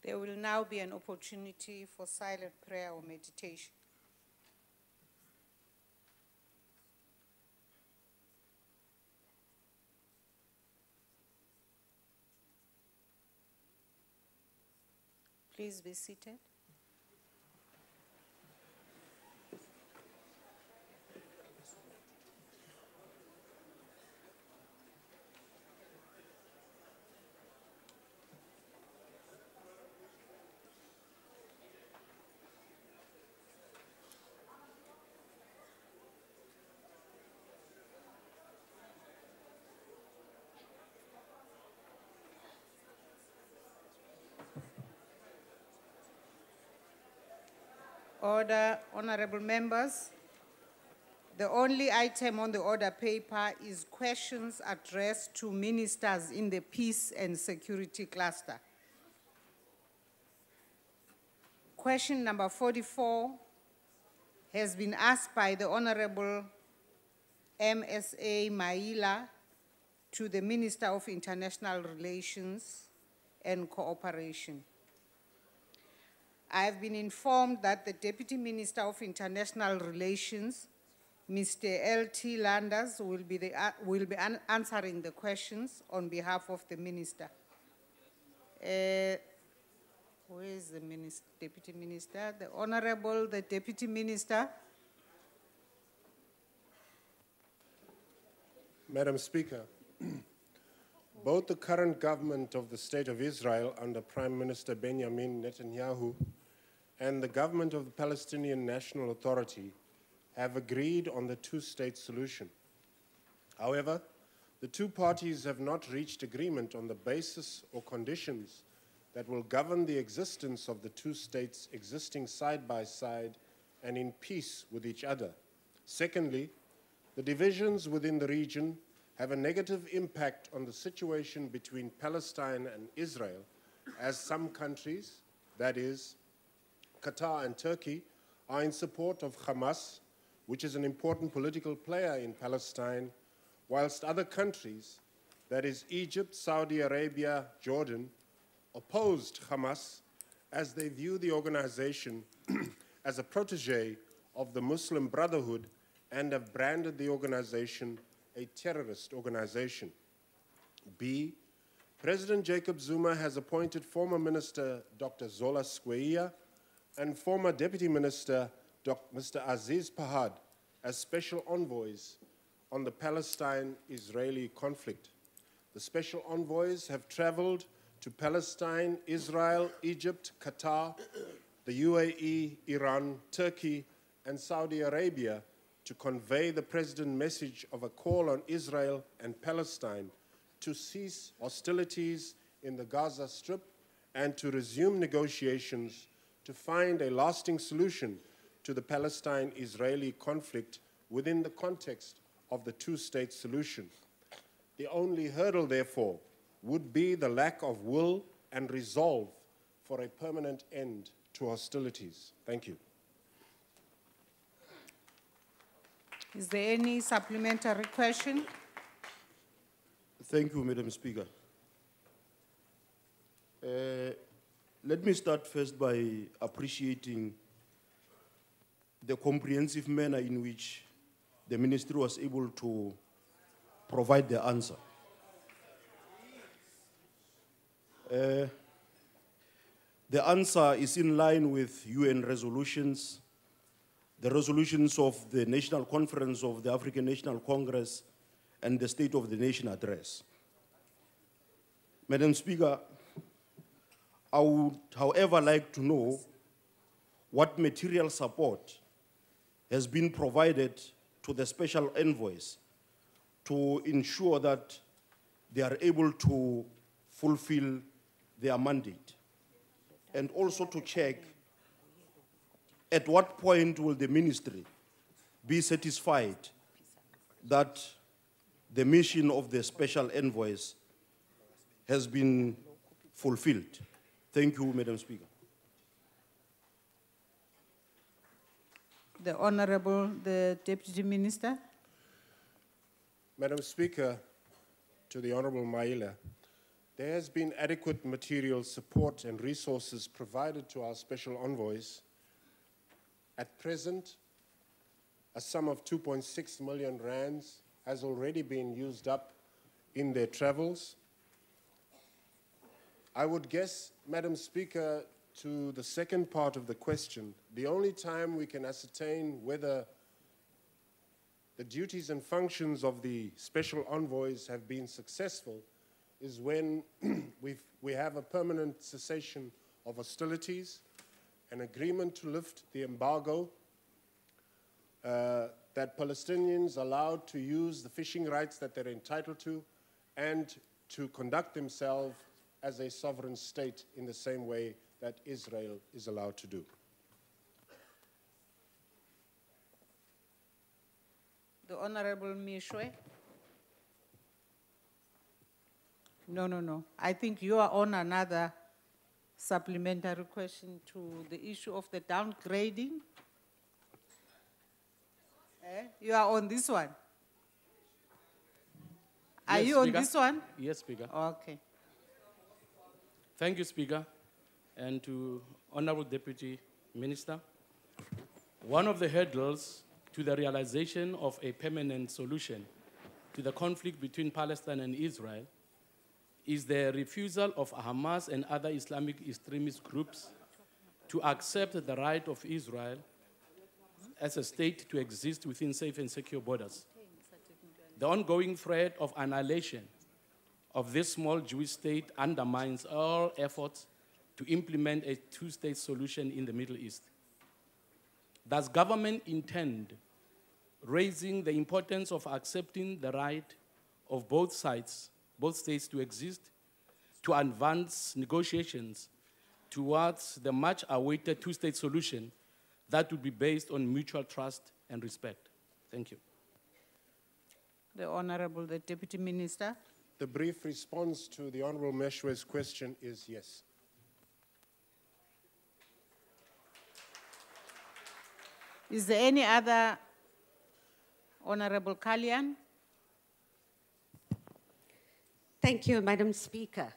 There will now be an opportunity for silent prayer or meditation. Please be seated. Order, honorable members. The only item on the order paper is questions addressed to ministers in the peace and security cluster. Question number 44 has been asked by the Honorable MSA Maila to the Minister of International Relations and Cooperation. I have been informed that the Deputy Minister of International Relations, Mr. L.T. Landers, will be answering the questions on behalf of the Minister. Where is the Deputy Minister? The Honorable, the Deputy Minister. Madam Speaker, both the current government of the State of Israel under Prime Minister Benjamin Netanyahu and the government of the Palestinian National Authority have agreed on the two-state solution. However, the two parties have not reached agreement on the basis or conditions that will govern the existence of the two states existing side by side and in peace with each other. Secondly, the divisions within the region have a negative impact on the situation between Palestine and Israel, as some countries, that is, Qatar and Turkey, are in support of Hamas, which is an important political player in Palestine, whilst other countries, that is Egypt, Saudi Arabia, Jordan, opposed Hamas as they view the organization as a protege of the Muslim Brotherhood and have branded the organization a terrorist organization. B, President Jacob Zuma has appointed former Minister Dr. Zola Skweyiya and former Deputy Minister Mr. Aziz Pahad as special envoys on the Palestine-Israeli conflict. The special envoys have traveled to Palestine, Israel, Egypt, Qatar, the UAE, Iran, Turkey, and Saudi Arabia to convey the President's message of a call on Israel and Palestine to cease hostilities in the Gaza Strip and to resume negotiations to find a lasting solution to the Palestine-Israeli conflict within the context of the two-state solution. The only hurdle, therefore, would be the lack of will and resolve for a permanent end to hostilities. Thank you. Is there any supplementary question? Thank you, Madam Speaker. Let me start first by appreciating the comprehensive manner in which the Ministry was able to provide the answer. The answer is in line with UN resolutions, the resolutions of the National Conference of the African National Congress, and the State of the Nation address. Madam Speaker, I would, however, like to know what material support has been provided to the special envoys to ensure that they are able to fulfill their mandate, and also to check at what point will the ministry be satisfied that the mission of the special envoys has been fulfilled. Thank you, Madam Speaker. The Honorable, the Deputy Minister. Madam Speaker, to the Honorable Maila, There has been adequate material support and resources provided to our special envoys. At present, a sum of 2.6 million rands has already been used up in their travels. I would guess, Madam Speaker, to the second part of the question, the only time we can ascertain whether the duties and functions of the special envoys have been successful is when we have a permanent cessation of hostilities, an agreement to lift the embargo, that Palestinians are allowed to use the fishing rights that they're entitled to, and to conduct themselves as a sovereign state in the same way that Israel is allowed to do. The Honorable Mishwe. No. I think you are on another supplementary question to the issue of the downgrading. You are on this one? Are Yes, you on Speaker. this one? Yes, Speaker. Okay. Thank you, Speaker, and to Honorable Deputy Minister. One of the hurdles to the realization of a permanent solution to the conflict between Palestine and Israel is the refusal of Hamas and other Islamic extremist groups to accept the right of Israel as a state to exist within safe and secure borders. The ongoing threat of annihilation of this small Jewish state undermines all efforts to implement a two-state solution in the Middle East. Does government intend raising the importance of accepting the right of both sides, both states to exist, to advance negotiations towards the much-awaited two-state solution that would be based on mutual trust and respect? Thank you. The Honorable, the Deputy Minister. The brief response to the Honorable Meshwe's question is yes. Is there any other? Honorable Kalyan. Thank you, Madam Speaker.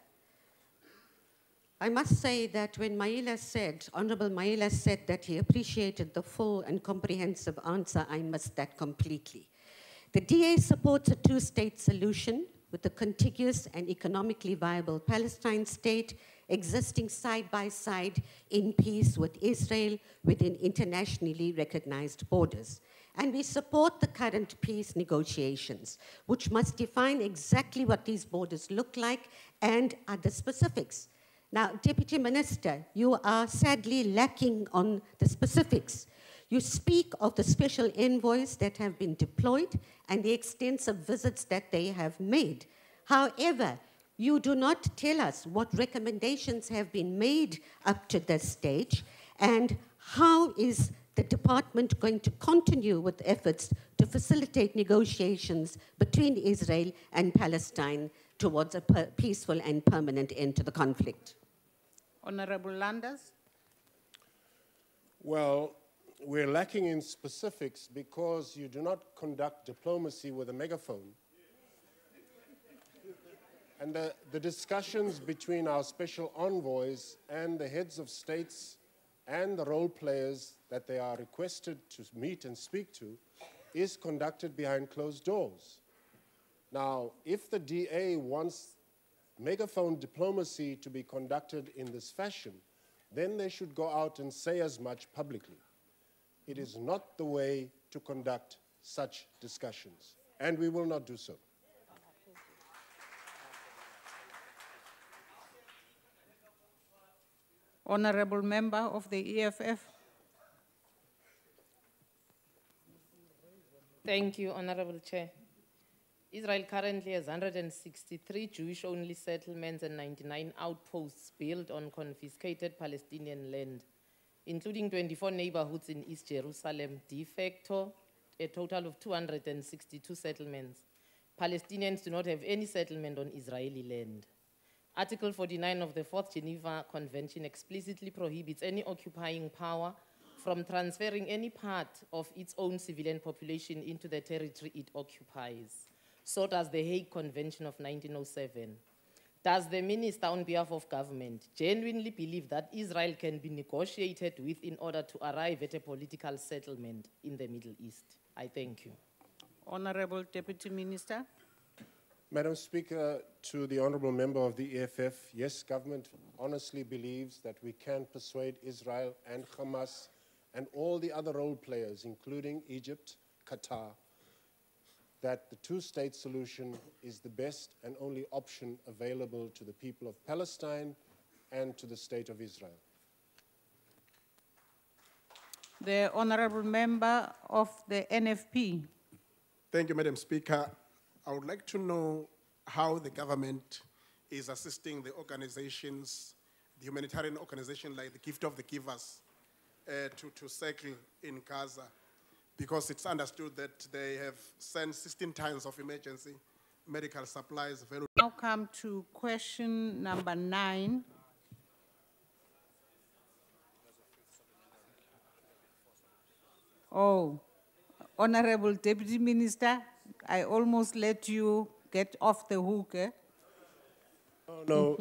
I must say that when Honorable Maila said that he appreciated the full and comprehensive answer, I missed that completely. The DA supports a two-state solution with a contiguous and economically viable Palestine state existing side by side in peace with Israel within internationally recognized borders. And we support the current peace negotiations, which must define exactly what these borders look like and other specifics. Now, Deputy Minister, you are sadly lacking on the specifics. You speak of the special envoys that have been deployed and the extensive visits that they have made. However, you do not tell us what recommendations have been made up to this stage, and how is the department going to continue with efforts to facilitate negotiations between Israel and Palestine towards a peaceful and permanent end to the conflict? Honorable Landers. Well, we're lacking in specifics because you do not conduct diplomacy with a megaphone. And the discussions between our special envoys and the heads of states and the role players that they are requested to meet and speak to is conducted behind closed doors. Now, if the DA wants megaphone diplomacy to be conducted in this fashion, then they should go out and say as much publicly. It is not the way to conduct such discussions, and we will not do so. Honorable Member of the EFF. Thank you, Honorable Chair. Israel currently has 163 Jewish-only settlements and 99 outposts built on confiscated Palestinian land, including 24 neighborhoods in East Jerusalem, de facto, a total of 262 settlements. Palestinians do not have any settlement on Israeli land. Article 49 of the 4th Geneva Convention explicitly prohibits any occupying power from transferring any part of its own civilian population into the territory it occupies. So does the Hague Convention of 1907. Does the minister, on behalf of government, genuinely believe that Israel can be negotiated with in order to arrive at a political settlement in the Middle East? I thank you. Honorable Deputy Minister. Madam Speaker, to the honourable member of the EFF, yes, government honestly believes that we can persuade Israel and Hamas and all the other role players, including Egypt, Qatar, that the two-state solution is the best and only option available to the people of Palestine and to the State of Israel. The honourable member of the NFP. Thank you, Madam Speaker. I would like to know how the government is assisting the organizations, the humanitarian organizations like the Gift of the Givers, to circle in Gaza, because it's understood that they have sent 16 tons of emergency medical supplies. Now come to question number 9. Oh, Honorable Deputy Minister, I almost let you get off the hook. Eh? Oh, no,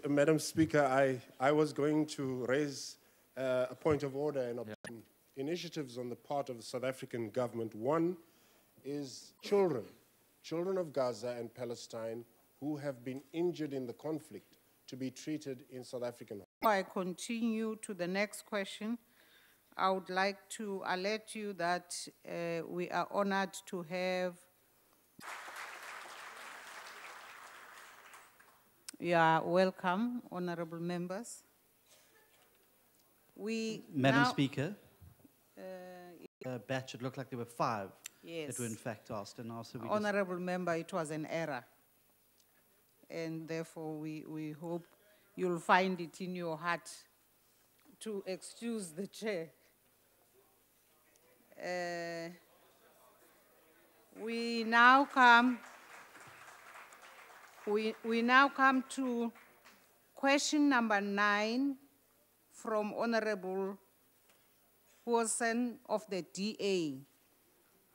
Madam Speaker, I was going to raise a point of order and initiatives on the part of the South African government. One is children of Gaza and Palestine who have been injured in the conflict to be treated in South African. Before I continue to the next question, I would like to alert you that we are honored to have you are welcome, honorable members. Madam Speaker, batch, it looked like there were 5 that were in fact asked. And also we honorable member, it was an error. And therefore, we hope you'll find it in your heart to excuse the chair. We now come to question number 9 from Honorable Hussein of the DA,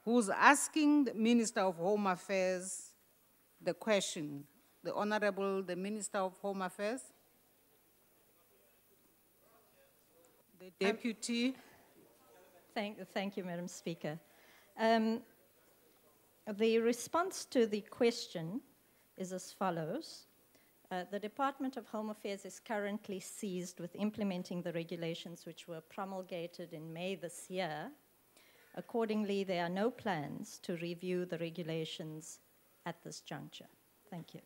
who's asking the Minister of Home Affairs the question. The Minister of Home Affairs. The Deputy. Thank you, Madam Speaker. The response to the question is as follows. The Department of Home Affairs is currently seized with implementing the regulations which were promulgated in May this year. Accordingly, there are no plans to review the regulations at this juncture. Thank you.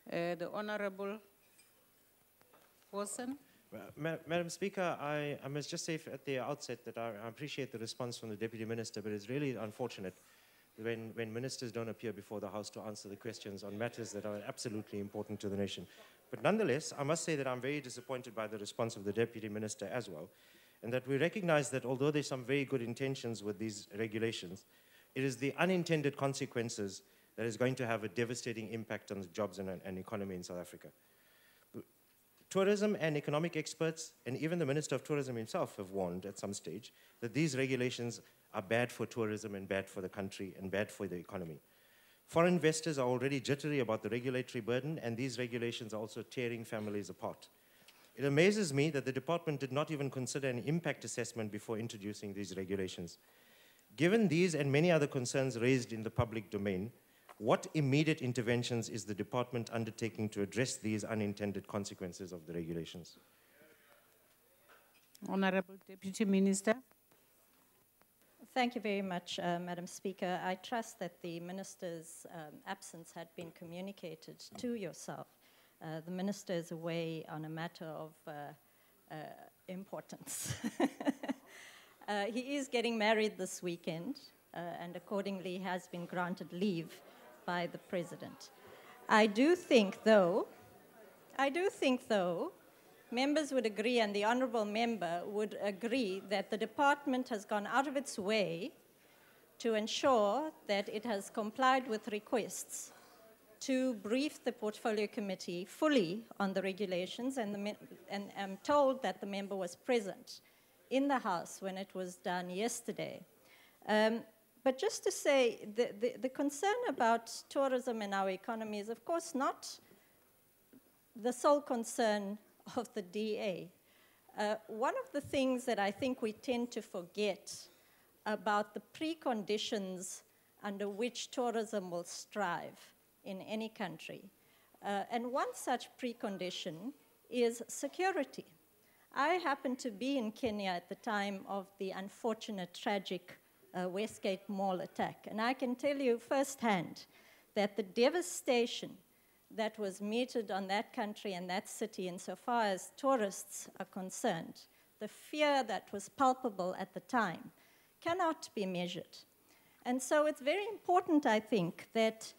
The Honorable Wilson. Madam Speaker, I must just say at the outset that I appreciate the response from the Deputy Minister, but it's really unfortunate when ministers don't appear before the House to answer the questions on matters that are absolutely important to the nation. But nonetheless, I must say that I'm very disappointed by the response of the Deputy Minister as well, and that we recognize that although there's some very good intentions with these regulations, it is the unintended consequences that is going to have a devastating impact on the jobs and economy in South Africa. Tourism and economic experts, and even the Minister of Tourism himself, have warned at some stage that these regulations are bad for tourism and bad for the country and bad for the economy. Foreign investors are already jittery about the regulatory burden, and these regulations are also tearing families apart. It amazes me that the department did not even consider an impact assessment before introducing these regulations. Given these and many other concerns raised in the public domain, what immediate interventions is the department undertaking to address these unintended consequences of the regulations? Honorable Deputy Minister. Thank you very much, Madam Speaker. I trust that the Minister's absence had been communicated to yourself. The Minister is away on a matter of importance. He is getting married this weekend, and accordingly has been granted leave by the President. I do think, though, members would agree, and the Honourable Member would agree, that the Department has gone out of its way to ensure that it has complied with requests to brief the Portfolio Committee fully on the regulations, and I'm told that the member was present in the House when it was done yesterday. but just to say, the concern about tourism in our economy is, of course, not the sole concern of the DA. One of the things that I think we tend to forget about the preconditions under which tourism will strive in any country, and one such precondition is security. I happened to be in Kenya at the time of the unfortunate, tragic Westgate Mall attack, and I can tell you firsthand that the devastation that was meted on that country and that city insofar as tourists are concerned, the fear that was palpable at the time, cannot be measured. And so it's very important, I think, that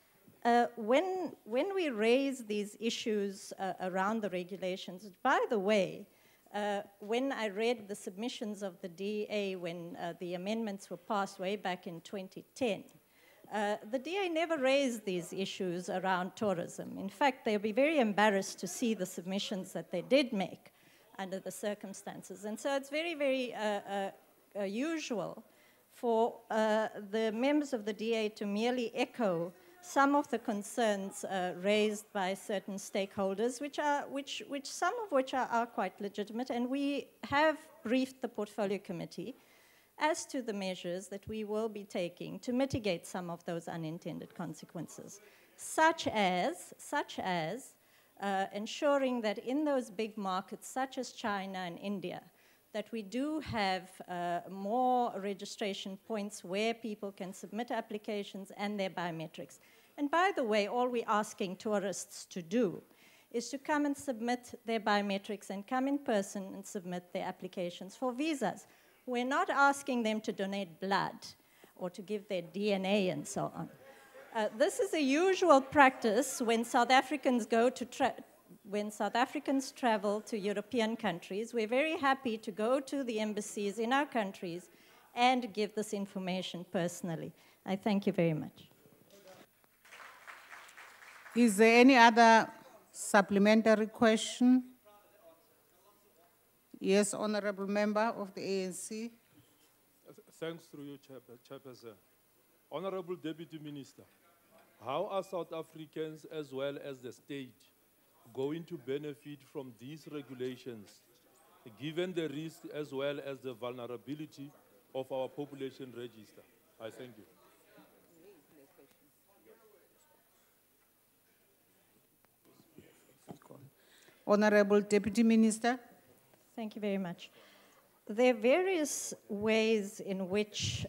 when we raise these issues around the regulations, by the way, when I read the submissions of the DA when the amendments were passed way back in 2010, the DA never raised these issues around tourism. In fact, they'll be very embarrassed to see the submissions that they did make under the circumstances. And so it's very, very usual for the members of the DA to merely echo some of the concerns raised by certain stakeholders, which some of which are quite legitimate. And we have briefed the Portfolio Committee as to the measures that we will be taking to mitigate some of those unintended consequences, such as ensuring that in those big markets, such as China and India, that we do have more registration points where people can submit applications and their biometrics. And by the way, all we're asking tourists to do is to come and submit their biometrics and come in person and submit their applications for visas. We're not asking them to donate blood or to give their DNA and so on. This is a usual practice when South Africans travel to European countries. We're very happy to go to the embassies in our countries and give this information personally. I thank you very much. Is there any other supplementary question? Yes, Honorable Member of the ANC. Thanks through you, Chairperson. Honorable Deputy Minister, how are South Africans as well as the state going to benefit from these regulations, given the risk as well as the vulnerability of our population register? I thank you. Honorable Deputy Minister. Thank you very much. There are various ways in which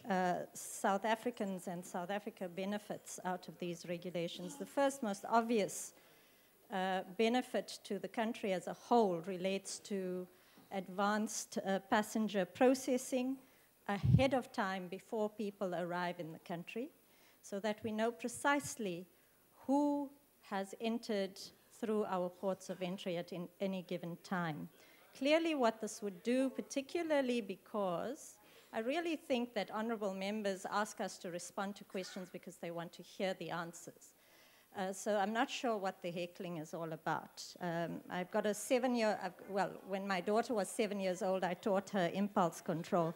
South Africans and South Africa benefits out of these regulations. The first, most obvious benefit to the country as a whole relates to advanced passenger processing ahead of time before people arrive in the country, so that we know precisely who has entered through our ports of entry at any given time. Clearly what this would do, particularly because I really think that honorable members ask us to respond to questions because they want to hear the answers. So I'm not sure what the heckling is all about. I've got a 7-year, well, when my daughter was 7 years old, I taught her impulse control.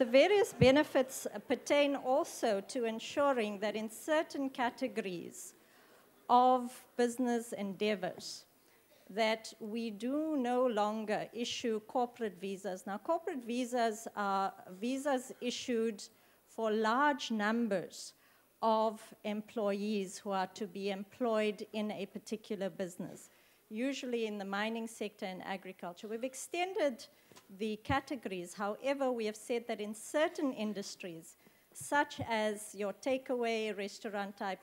The various benefits pertain also to ensuring that in certain categories of business endeavors, that we do no longer issue corporate visas. Now, corporate visas are visas issued for large numbers of employees who are to be employed in a particular business, usually in the mining sector and agriculture. We've extended the categories. However, we have said that in certain industries, such as your takeaway restaurant type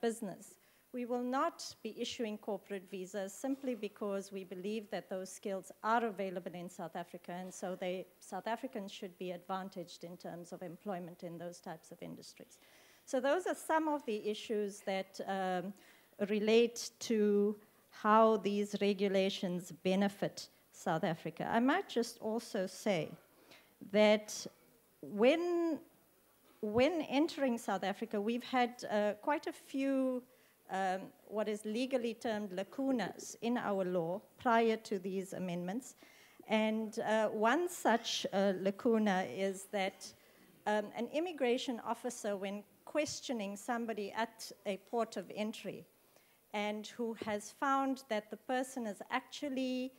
business, we will not be issuing corporate visas simply because we believe that those skills are available in South Africa, and so South Africans should be advantaged in terms of employment in those types of industries. So those are some of the issues that relate to how these regulations benefit South Africa. I might just also say that when entering South Africa, we've had quite a few what is legally termed lacunas in our law prior to these amendments. And one such lacuna is that an immigration officer, when questioning somebody at a port of entry and who has found that the person has actually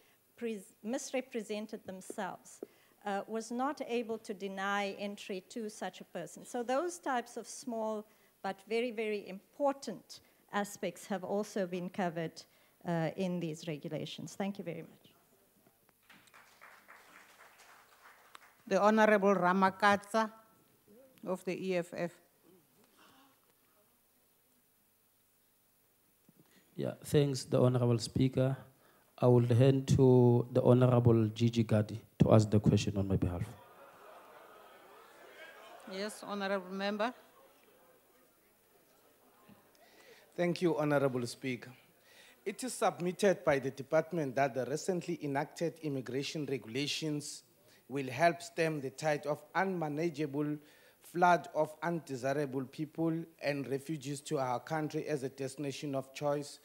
misrepresented themselves, was not able to deny entry to such a person. So those types of small but very, very important aspects have also been covered in these regulations. Thank you very much. The Honorable Ramakatsa of the EFF. Yeah, thanks, the Honorable Speaker. I will hand to the Honorable Gigi Gadi to ask the question on my behalf. Yes, Honorable Member. Thank you, Honorable Speaker. It is submitted by the department that the recently enacted immigration regulations will help stem the tide of unmanageable flood of undesirable people and refugees to our country as a destination of choice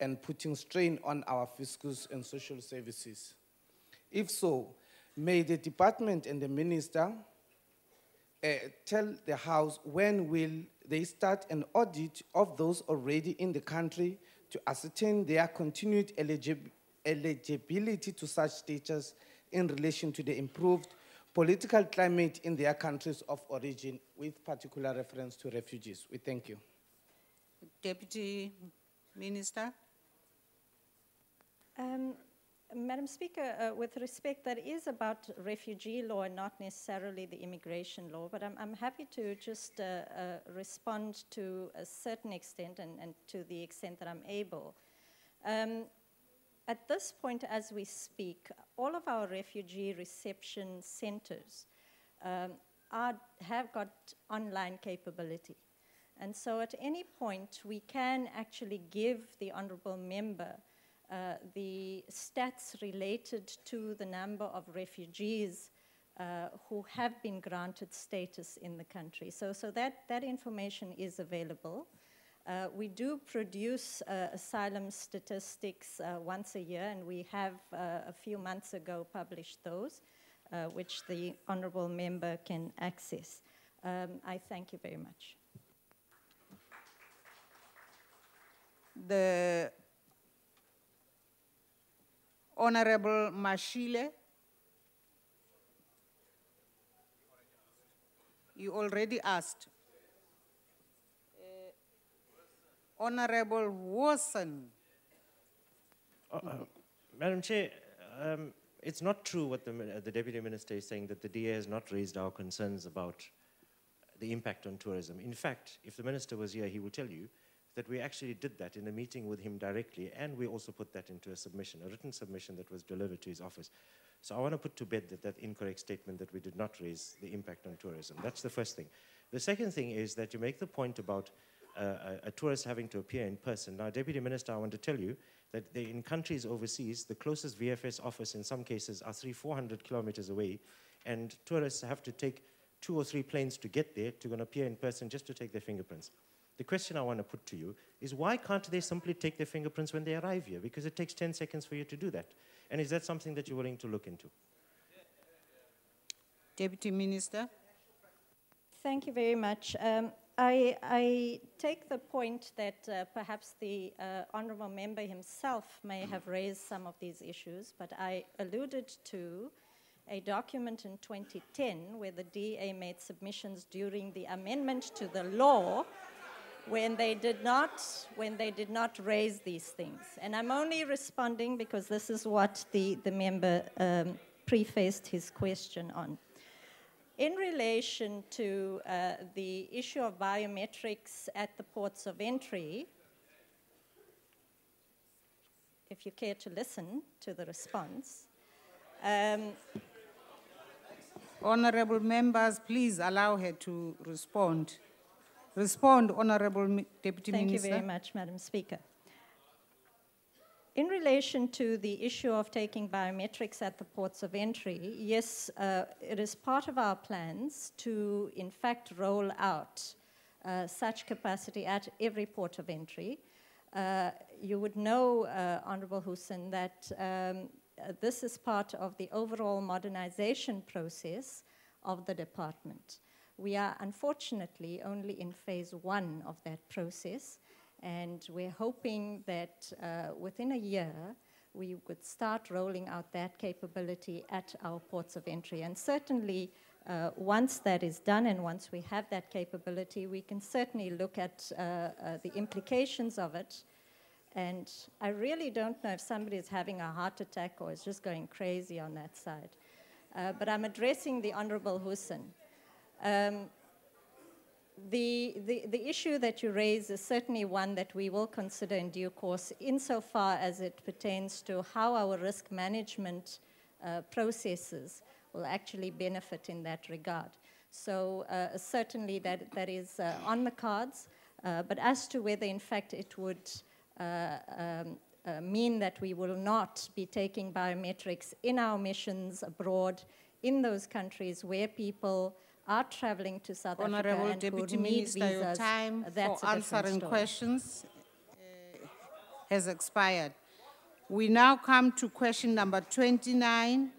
and putting strain on our fiscals and social services. If so, may the department and the minister tell the House when will they start an audit of those already in the country to ascertain their continued eligibility to such status in relation to the improved political climate in their countries of origin, with particular reference to refugees. We thank you. Deputy Minister. Madam Speaker, with respect, that is about refugee law and not necessarily the immigration law, but I'm happy to just respond to a certain extent and to the extent that I'm able. At this point, as we speak, all of our refugee reception centers have got online capability. And so at any point, we can actually give the Honourable Member the stats related to the number of refugees who have been granted status in the country. So that information is available. We do produce asylum statistics once a year, and we have a few months ago published those, which the Honourable Member can access. I thank you very much. The Honorable Mashile. You already asked. Honorable Wilson. Madam Chair, it's not true what the Deputy Minister is saying, that the DA has not raised our concerns about the impact on tourism. In fact, if the Minister was here, he will tell you that we actually did that in a meeting with him directly, and we also put that into a submission, a written submission that was delivered to his office. So I want to put to bed that incorrect statement that we did not raise the impact on tourism. That's the first thing. The second thing is that you make the point about a tourist having to appear in person. Now, Deputy Minister, I want to tell you that in countries overseas, the closest VFS office in some cases are 300-400 kilometers away, and tourists have to take 2 or 3 planes to get there to go and appear in person just to take their fingerprints. The question I want to put to you is, why can't they simply take their fingerprints when they arrive here? Because it takes 10 seconds for you to do that. And is that something that you're willing to look into? Deputy Minister. Thank you very much. I take the point that perhaps the Honourable Member himself may have raised some of these issues, but I alluded to a document in 2010 where the DA made submissions during the amendment to the law when they did not raise these things. And I'm only responding because this is what the member prefaced his question on. In relation to the issue of biometrics at the ports of entry, if you care to listen to the response. Honourable members, please allow her to respond. Respond, Honourable Deputy Minister. Thank you very much, Madam Speaker. In relation to the issue of taking biometrics at the ports of entry, yes, it is part of our plans to, in fact, roll out such capacity at every port of entry. you would know, Honorable Hussein, that this is part of the overall modernization process of the department. We are unfortunately only in phase 1 of that process, and we're hoping that within a year we would start rolling out that capability at our ports of entry. And certainly once that is done and once we have that capability, we can certainly look at the implications of it. And I really don't know if somebody is having a heart attack or is just going crazy on that side. But I'm addressing the Honorable Hussein. The issue that you raise is certainly one that we will consider in due course insofar as it pertains to how our risk management processes will actually benefit in that regard. So certainly that is on the cards, but as to whether in fact it would mean that we will not be taking biometrics in our missions abroad in those countries where people are traveling to South Africa and Deputy who need Minister, visas, your time that's for a different answering story. questions has expired. We now come to question number 29,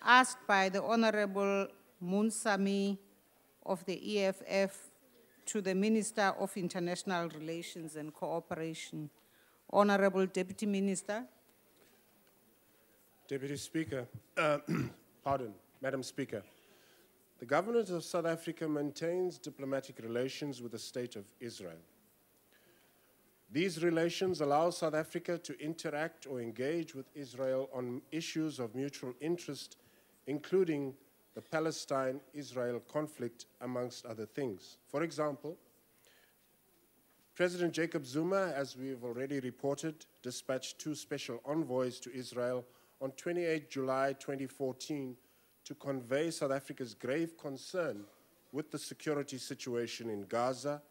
asked by the Honorable Munsami of the EFF to the Minister of International Relations and Cooperation. Honorable Deputy Minister. Deputy Speaker, Madam Speaker. The government of South Africa maintains diplomatic relations with the State of Israel. These relations allow South Africa to interact or engage with Israel on issues of mutual interest, including the Palestine-Israel conflict, amongst other things. For example, President Jacob Zuma, as we've already reported, dispatched 2 special envoys to Israel on 28 July 2014 to convey South Africa's grave concern with the security situation in Gaza,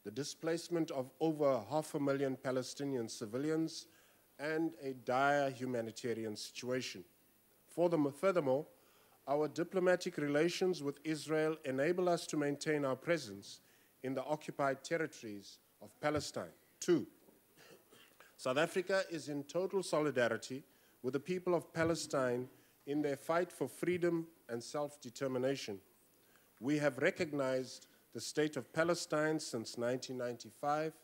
the displacement of over 500,000 Palestinian civilians, and a dire humanitarian situation. Furthermore, our diplomatic relations with Israel enable us to maintain our presence in the occupied territories of Palestine. 2, South Africa is in total solidarity with the people of Palestine in their fight for freedom and self-determination. We have recognized the state of Palestine since 1995,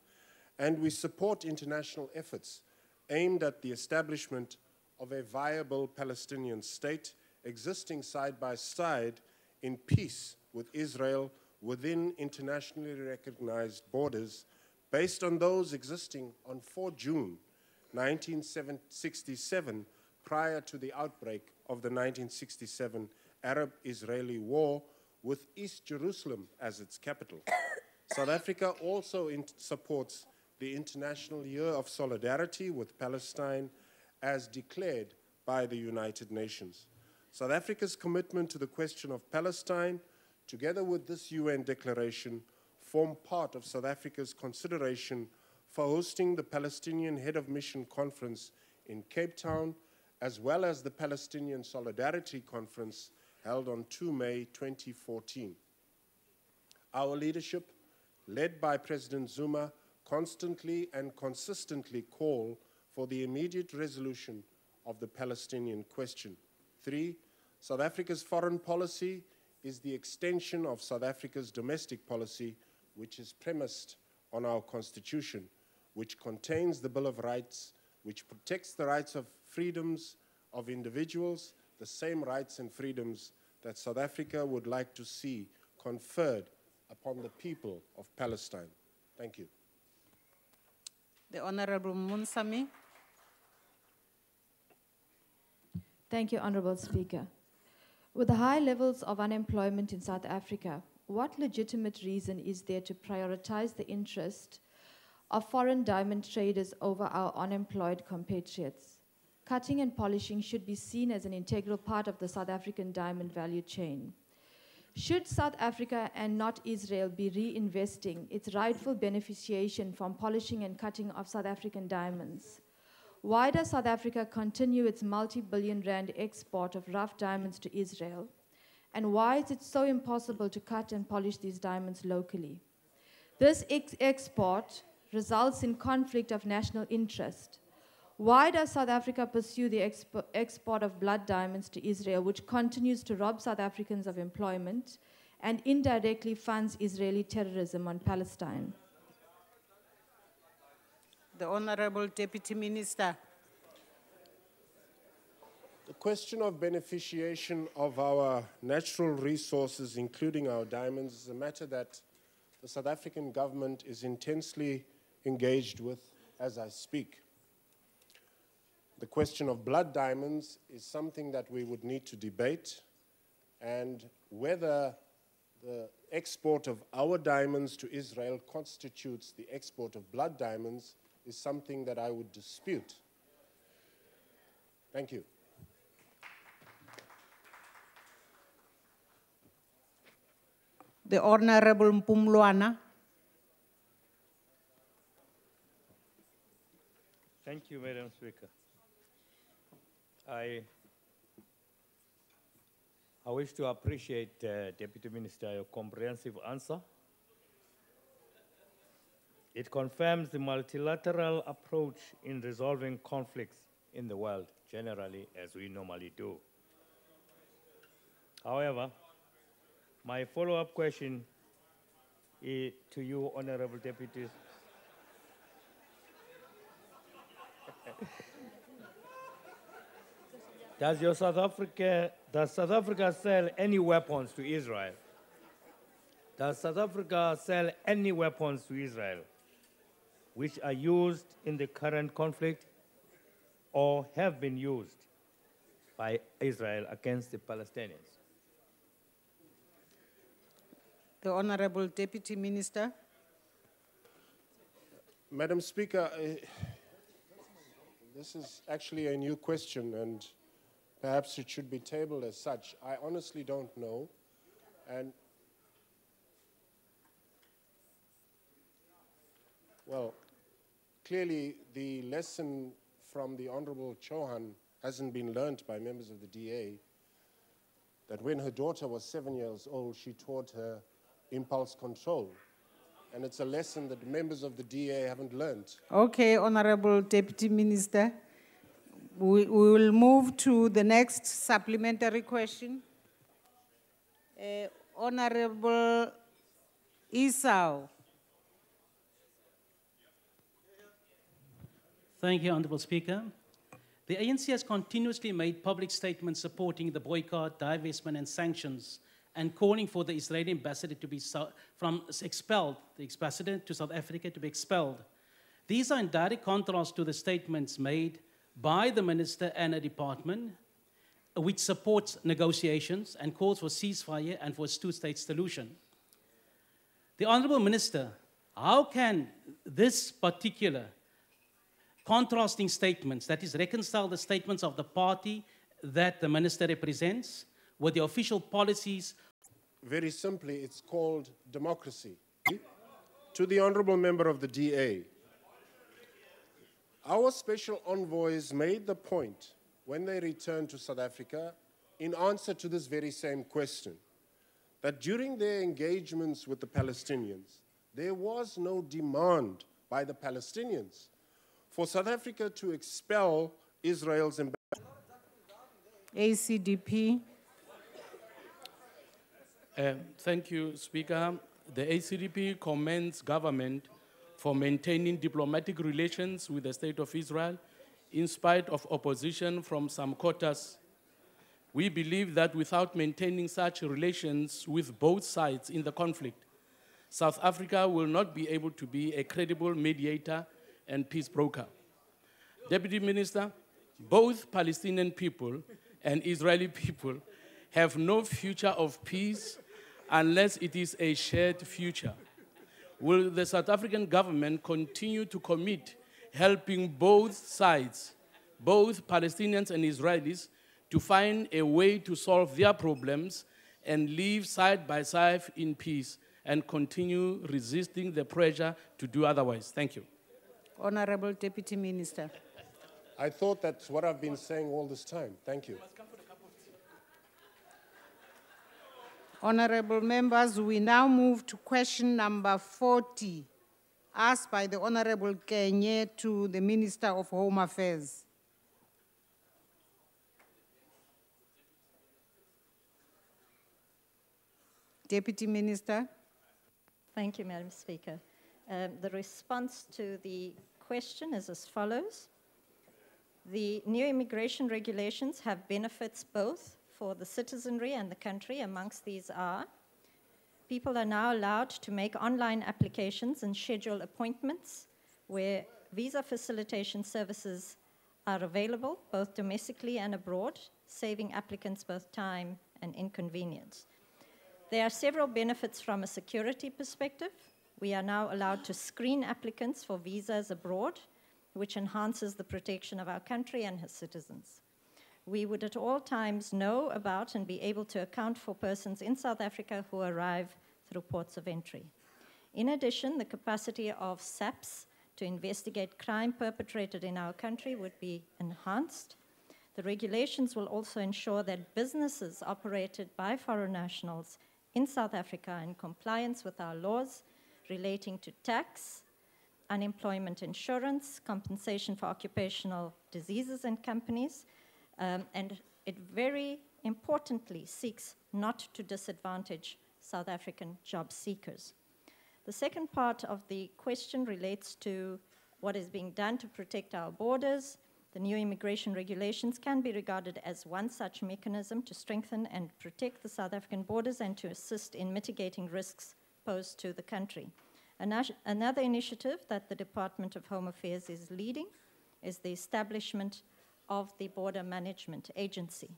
and we support international efforts aimed at the establishment of a viable Palestinian state existing side by side in peace with Israel within internationally recognized borders based on those existing on 4 June 1967, prior to the outbreak of the 1967 Arab-Israeli War, with East Jerusalem as its capital. South Africa also supports the International Year of Solidarity with Palestine as declared by the United Nations. South Africa's commitment to the question of Palestine, together with this UN declaration, form part of South Africa's consideration for hosting the Palestinian Head of Mission Conference in Cape Town, as well as the Palestinian Solidarity Conference held on 2 May 2014. Our leadership, led by President Zuma, constantly and consistently call for the immediate resolution of the Palestinian question. 3, South Africa's foreign policy is the extension of South Africa's domestic policy, which is premised on our Constitution, which contains the Bill of Rights, which protects the rights of freedoms of individuals, the same rights and freedoms that South Africa would like to see conferred upon the people of Palestine. Thank you. The Honorable Munsami. Thank you, Honorable Speaker. With the high levels of unemployment in South Africa, what legitimate reason is there to prioritize the interest of foreign diamond traders over our unemployed compatriots? Cutting and polishing should be seen as an integral part of the South African diamond value chain. Should South Africa and not Israel be reinvesting its rightful beneficiation from polishing and cutting of South African diamonds? Why does South Africa continue its multi-billion rand export of rough diamonds to Israel? And why is it so impossible to cut and polish these diamonds locally? This export results in conflict of national interest. Why does South Africa pursue the export of blood diamonds to Israel, which continues to rob South Africans of employment and indirectly funds Israeli terrorism on Palestine? The Honorable Deputy Minister. The question of beneficiation of our natural resources, including our diamonds, is a matter that the South African government is intensely engaged with as I speak. The question of blood diamonds is something that we would need to debate, and whether the export of our diamonds to Israel constitutes the export of blood diamonds is something that I would dispute. Thank you. The Honorable Mpumlwana. Thank you, Madam Speaker. I wish to appreciate, Deputy Minister, your comprehensive answer. It confirms the multilateral approach in resolving conflicts in the world, generally, as we normally do. However, my follow-up question is to you, Honorable Deputies. Does South Africa sell any weapons to Israel? Does South Africa sell any weapons to Israel which are used in the current conflict or have been used by Israel against the Palestinians? The Honorable Deputy Minister. Madam Speaker, this is actually a new question, and perhaps it should be tabled as such. I honestly don't know. And, well, clearly the lesson from the Honorable Chauhan hasn't been learnt by members of the DA, that when her daughter was 7 years old, she taught her impulse control. And it's a lesson that members of the DA haven't learnt. Okay, Honorable Deputy Minister. We will move to the next supplementary question. Honorable Esau. Thank you, Honorable Speaker. The ANC has continuously made public statements supporting the boycott, divestment, and sanctions, and calling for the Israeli ambassador to be expelled, the ambassador to South Africa to be expelled. These are in direct contrast to the statements made by the minister and a department, which supports negotiations and calls for ceasefire and for a two-state solution. The Honorable Minister, how can this particular contrasting statements, that is, reconcile the statements of the party that the minister represents with the official policies? Very simply, it's called democracy. To the Honorable Member of the DA, our special envoys made the point when they returned to South Africa in answer to this very same question, that during their engagements with the Palestinians, there was no demand by the Palestinians for South Africa to expel Israel's ambassador. ACDP. Thank you, Speaker. The ACDP commends government for maintaining diplomatic relations with the State of Israel in spite of opposition from some quarters. We believe that without maintaining such relations with both sides in the conflict, South Africa will not be able to be a credible mediator and peace broker. Deputy Minister, both Palestinian people and Israeli people have no future of peace unless it is a shared future. Will the South African government continue to commit helping both sides, both Palestinians and Israelis, to find a way to solve their problems and live side by side in peace and continue resisting the pressure to do otherwise? Thank you. Honorable Deputy Minister. I thought that's what I've been saying all this time. Thank you. Honorable members, we now move to question number 40, asked by the Honorable Kenye to the Minister of Home Affairs. Deputy Minister. Thank you, Madam Speaker. The response to the question is as follows. The new immigration regulations have benefits both for the citizenry and the country. Amongst these are, people are now allowed to make online applications and schedule appointments where visa facilitation services are available, both domestically and abroad, saving applicants both time and inconvenience. There are several benefits from a security perspective. We are now allowed to screen applicants for visas abroad, which enhances the protection of our country and its citizens. We would at all times know about and be able to account for persons in South Africa who arrive through ports of entry. In addition, the capacity of SAPS to investigate crime perpetrated in our country would be enhanced. The regulations will also ensure that businesses operated by foreign nationals in South Africa in compliance with our laws relating to tax, unemployment insurance, compensation for occupational diseases in companies, and it very importantly seeks not to disadvantage South African job seekers. The second part of the question relates to what is being done to protect our borders. The new immigration regulations can be regarded as one such mechanism to strengthen and protect the South African borders and to assist in mitigating risks posed to the country. Another initiative that the Department of Home Affairs is leading is the establishment of the Border Management Agency.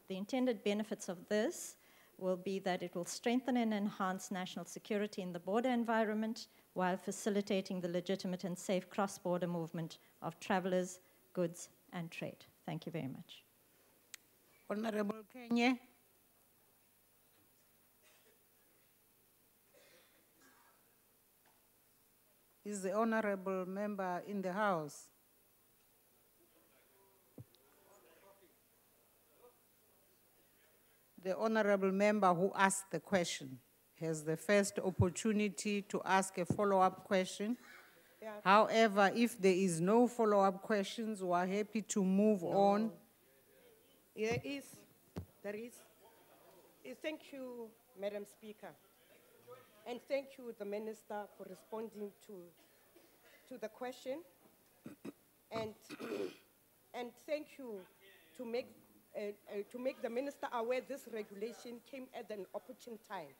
The intended benefits of this will be that it will strengthen and enhance national security in the border environment while facilitating the legitimate and safe cross-border movement of travelers, goods, and trade. Thank you very much. Honorable Kenye. Is the honorable member in the House? The honorable member who asked the question has the first opportunity to ask a follow-up question. Yeah. However, if there is no follow-up questions, we are happy to move on. There is. Thank you, Madam Speaker. And thank you, the Minister, for responding to the question. And thank you to make the Minister aware this regulation came at an opportune time.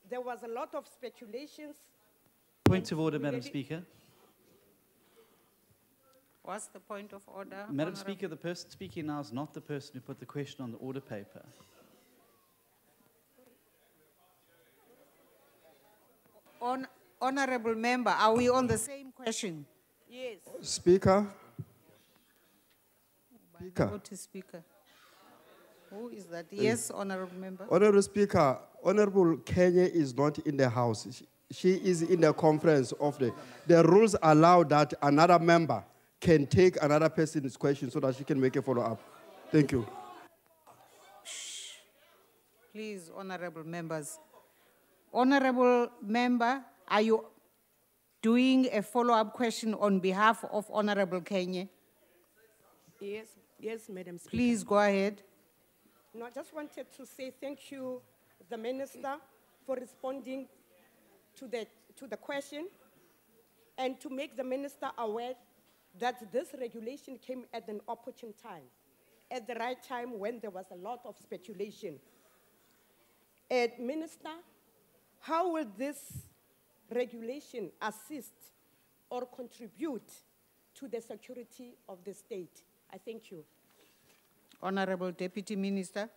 There was a lot of speculations. Point of order, Madam Speaker. What's the point of order? Madam Speaker, the person speaking now is not the person who put the question on the order paper. Honorable member, are we on the same question? Yes. Speaker. Speaker. Who is that? Yes, honorable member. Honorable Speaker, Honorable Kenya is not in the House. She is in the conference of the rules allow that another member can take another person's question so that she can make a follow-up. Thank you. Please, honorable members. Honorable member, are you doing a follow-up question on behalf of Honorable Kenya? Yes, Madam Speaker. Please go ahead. No, I just wanted to say thank you, the Minister, for responding to the question and to make the Minister aware that this regulation came at an opportune time, at the right time when there was a lot of speculation. Minister, how will this regulation assist or contribute to the security of the state? I thank you. Honorable Deputy Minister.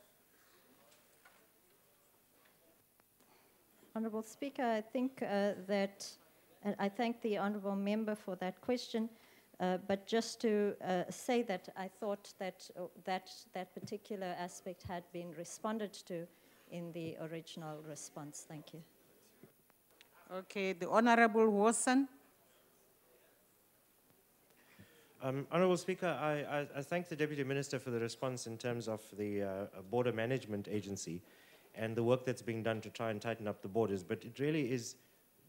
Honorable Speaker, I think I thank the honorable member for that question, but just to say that I thought that that particular aspect had been responded to in the original response. Thank you. Okay, the Honorable Watson. Honourable Speaker, I thank the Deputy Minister for the response in terms of the Border Management Agency and the work that's being done to try and tighten up the borders, but it really is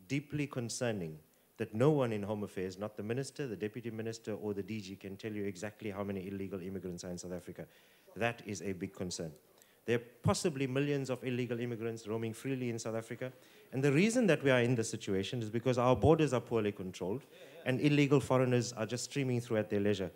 deeply concerning that no one in Home Affairs, not the minister, the deputy minister, or the DG, can tell you exactly how many illegal immigrants are in South Africa. That is a big concern. There are possibly millions of illegal immigrants roaming freely in South Africa. And the reason that we are in this situation is because our borders are poorly controlled and illegal foreigners are just streaming through at their leisure.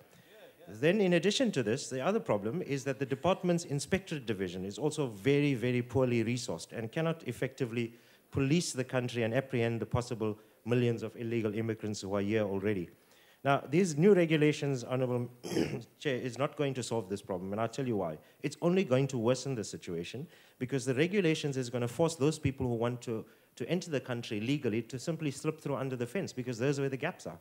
Then in addition to this, the other problem is that the department's inspectorate division is also very, very poorly resourced and cannot effectively police the country and apprehend the possible millions of illegal immigrants who are here already. Now, these new regulations, Honorable Chair, is not going to solve this problem, and I'll tell you why. It's only going to worsen the situation because the regulations is going to force those people who want to enter the country legally to simply slip through under the fence because those are where the gaps are.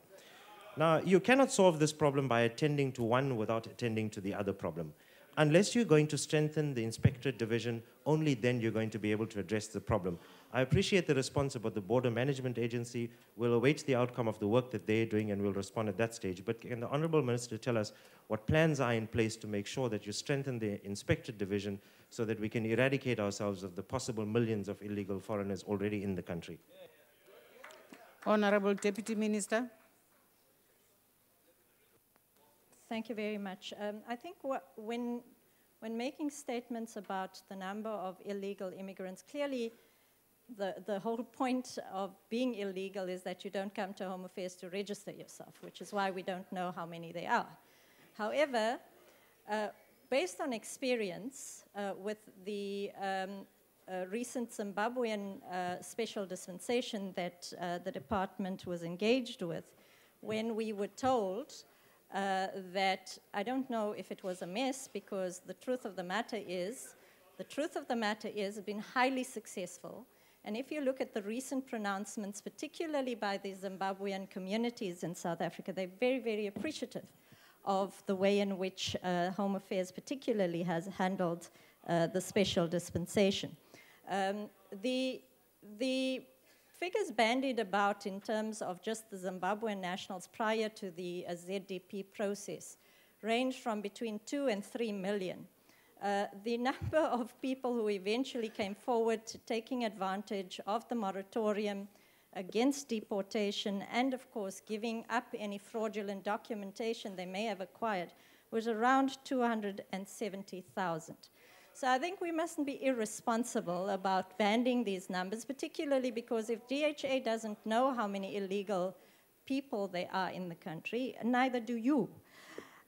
Now, you cannot solve this problem by attending to one without attending to the other problem. Unless you're going to strengthen the inspectorate division, only then you're going to be able to address the problem. I appreciate the response about the Border Management Agency. We'll await the outcome of the work that they're doing and we'll respond at that stage. But can the Honourable Minister tell us what plans are in place to make sure that you strengthen the inspectorate division so that we can eradicate ourselves of the possible millions of illegal foreigners already in the country? Honourable Deputy Minister. Thank you very much. I think when making statements about the number of illegal immigrants, clearly the whole point of being illegal is that you don't come to Home Affairs to register yourself, which is why we don't know how many there are. However, based on experience with the recent Zimbabwean special dispensation that the department was engaged with, when we were told that, I don't know if it was a mess, because the truth of the matter is it's been highly successful. And if you look at the recent pronouncements, particularly by the Zimbabwean communities in South Africa, they're very, very appreciative of the way in which Home Affairs particularly has handled the special dispensation. The figures bandied about in terms of just the Zimbabwean nationals prior to the ZDP process range from between 2 and 3 million. The number of people who eventually came forward to taking advantage of the moratorium against deportation and, of course, giving up any fraudulent documentation they may have acquired was around 270,000. So I think we mustn't be irresponsible about banding these numbers, particularly because if DHA doesn't know how many illegal people there are in the country, neither do you.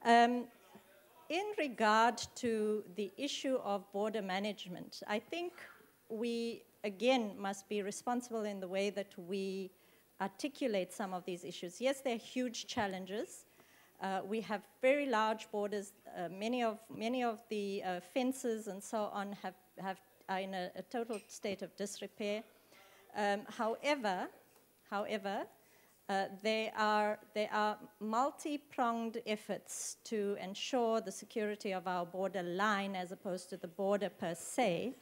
In regard to the issue of border management, I think we, again, must be responsible in the way that we articulate some of these issues. Yes, they're huge challenges. We have very large borders. Many of the fences and so on are in a total state of disrepair. However, there are multi-pronged efforts to ensure the security of our border line as opposed to the border per se.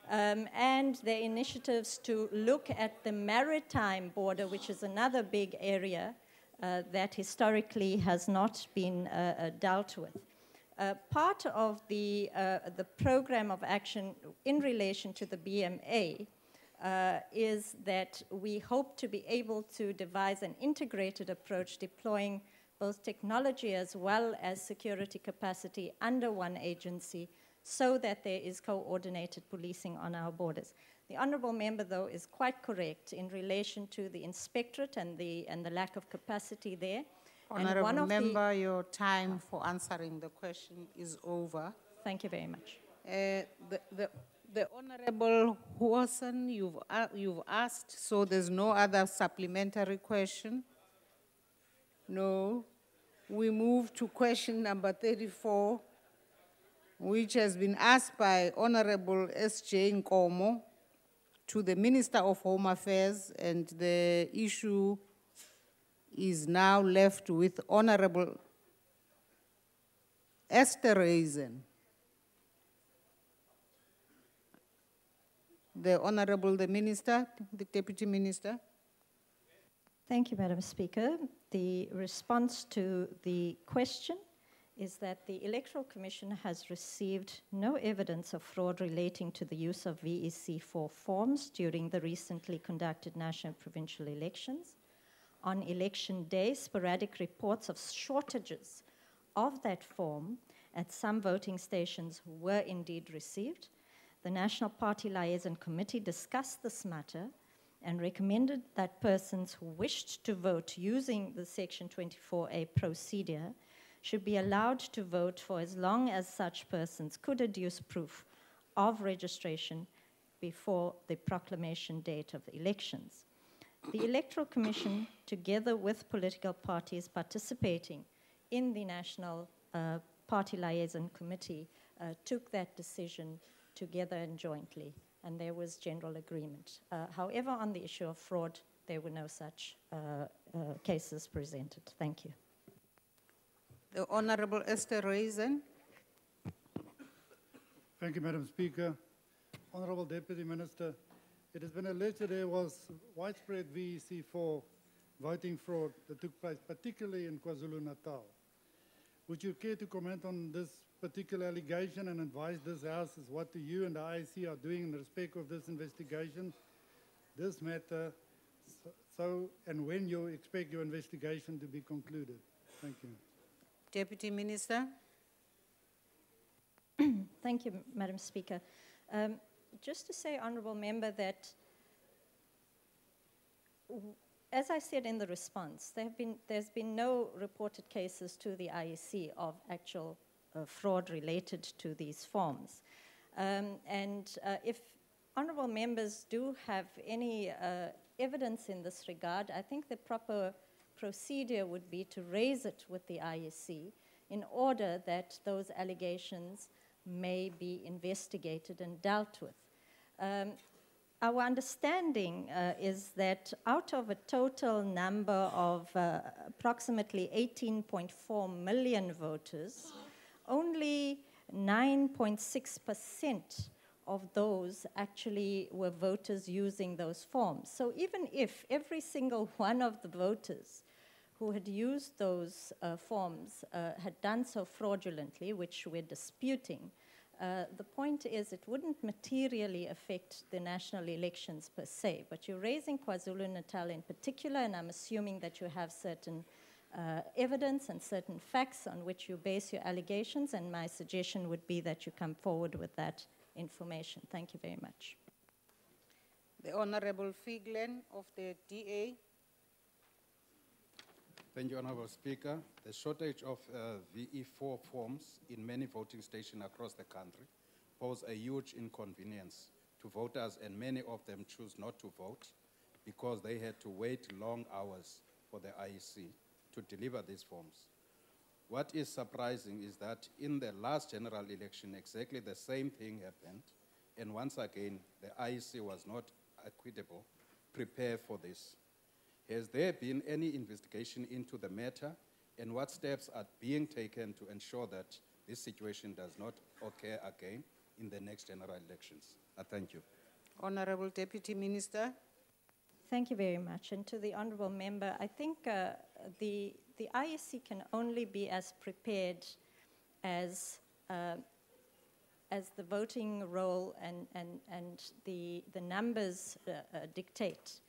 And there are initiatives to look at the maritime border, which is another big area that historically has not been dealt with. Part of the program of action in relation to the BMA is that we hope to be able to devise an integrated approach deploying both technology as well as security capacity under one agency so that there is coordinated policing on our borders. The Honourable Member, though, is quite correct in relation to the inspectorate and the lack of capacity there. Honourable Member, your time for answering the question is over. Thank you very much. The Honourable Hawson, you've asked, so there's no other supplementary question? No. We move to question number 34, which has been asked by Honourable S.J. Nkomo to the Minister of Home Affairs, and the issue is now left with Honourable Esther Reisen. The Honourable, the Minister, the Deputy Minister. Thank you, Madam Speaker. The response to the question is that the Electoral Commission has received no evidence of fraud relating to the use of VEC4 forms during the recently conducted national and provincial elections. on election day, sporadic reports of shortages of that form at some voting stations were indeed received. The National Party Liaison Committee discussed this matter and recommended that persons who wished to vote using the Section 24A procedure should be allowed to vote for as long as such persons could adduce proof of registration before the proclamation date of the elections. The Electoral Commission, together with political parties participating in the National Party Liaison Committee, took that decision together and jointly, and there was general agreement. However, on the issue of fraud, there were no such cases presented. Thank you. The Honorable Esther Reason. Thank you, Madam Speaker. Honorable Deputy Minister, it has been alleged that there was widespread VEC for voting fraud that took place, particularly in KwaZulu-Natal. Would you care to comment on this particular allegation and advise this House as what you and the IEC are doing in respect of this investigation, this matter, and when you expect your investigation to be concluded? Thank you. Deputy Minister. Thank you, Madam Speaker. Just to say, Honourable Member, that as I said in the response, there's been no reported cases to the IEC of actual fraud related to these forms. If Honourable Members do have any evidence in this regard, I think the proper procedure would be to raise it with the IEC in order that those allegations may be investigated and dealt with. Our understanding is that out of a total number of approximately 18.4 million voters, only 9.6% of those actually were voters using those forms. So even if every single one of the voters who had used those forms had done so fraudulently, which we're disputing, the point is it wouldn't materially affect the national elections per se, but you're raising KwaZulu-Natal in particular, and I'm assuming that you have certain evidence and certain facts on which you base your allegations, and my suggestion would be that you come forward with that information. Thank you very much. The Honorable Figlen of the DA. Thank you, Honorable Speaker. The shortage of VE4 forms in many voting stations across the country pose a huge inconvenience to voters, and many of them choose not to vote because they had to wait long hours for the IEC to deliver these forms. What is surprising is that in the last general election, exactly the same thing happened, and once again, the IEC was not equitable, prepared for this. Has there been any investigation into the matter, and what steps are being taken to ensure that this situation does not occur again in the next general elections? Thank you. Honorable Deputy Minister. Thank you very much. And to the Honourable Member, I think the IEC can only be as prepared as the voting roll and the numbers dictate.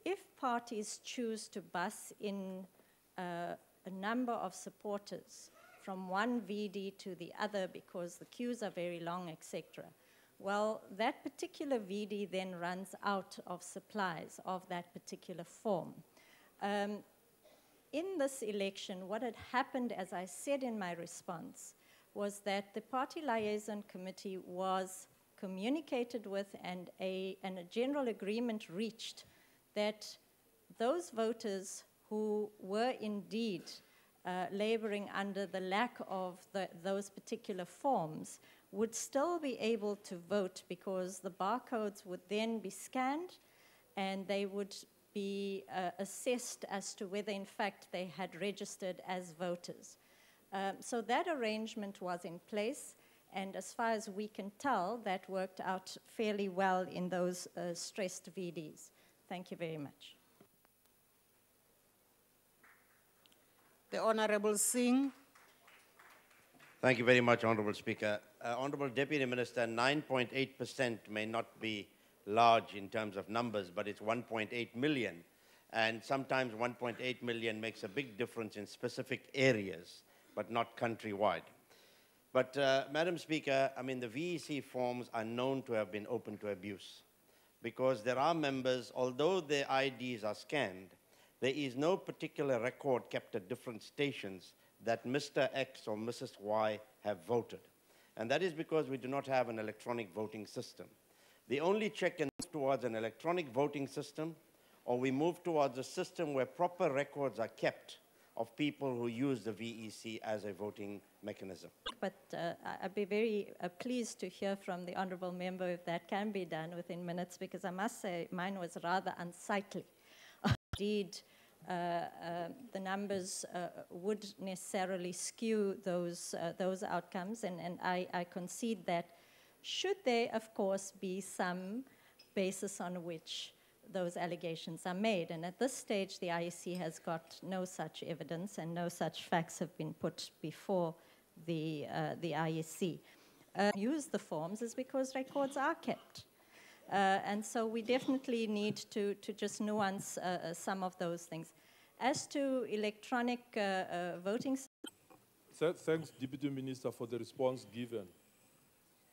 If parties choose to bus in a number of supporters from one VD to the other because the queues are very long, etc., well, that particular VD then runs out of supplies of that particular form. In this election, what had happened, as I said in my response, was that the Party Liaison Committee was communicated with and a general agreement reached that those voters who were indeed laboring under the lack of those particular forms would still be able to vote because the barcodes would then be scanned and they would be assessed as to whether in fact they had registered as voters. So that arrangement was in place, and as far as we can tell, that worked out fairly well in those stressed VDs. Thank you very much. The Honorable Singh. Thank you very much, Honorable Speaker. Honorable Deputy Minister, 9.8% may not be large in terms of numbers, but it's 1.8 million. And sometimes 1.8 million makes a big difference in specific areas, but not countrywide. But, Madam Speaker, I mean, the VEC forms are known to have been open to abuse because there are members, although their IDs are scanned, there is no particular record kept at different stations that Mr. X or Mrs. Y have voted. And that is because we do not have an electronic voting system. The only check can move towards an electronic voting system, or we move towards a system where proper records are kept of people who use the VEC as a voting mechanism. But I'd be very pleased to hear from the honourable member if that can be done within minutes, because I must say mine was rather unsightly. Indeed, the numbers would necessarily skew those outcomes, and I concede that should there, of course, be some basis on which those allegations are made. And at this stage, the IEC has got no such evidence and no such facts have been put before the IEC. Use the forms is because records are kept. And so we definitely need to just nuance some of those things. As to electronic voting... Thanks, Deputy Minister, for the response given.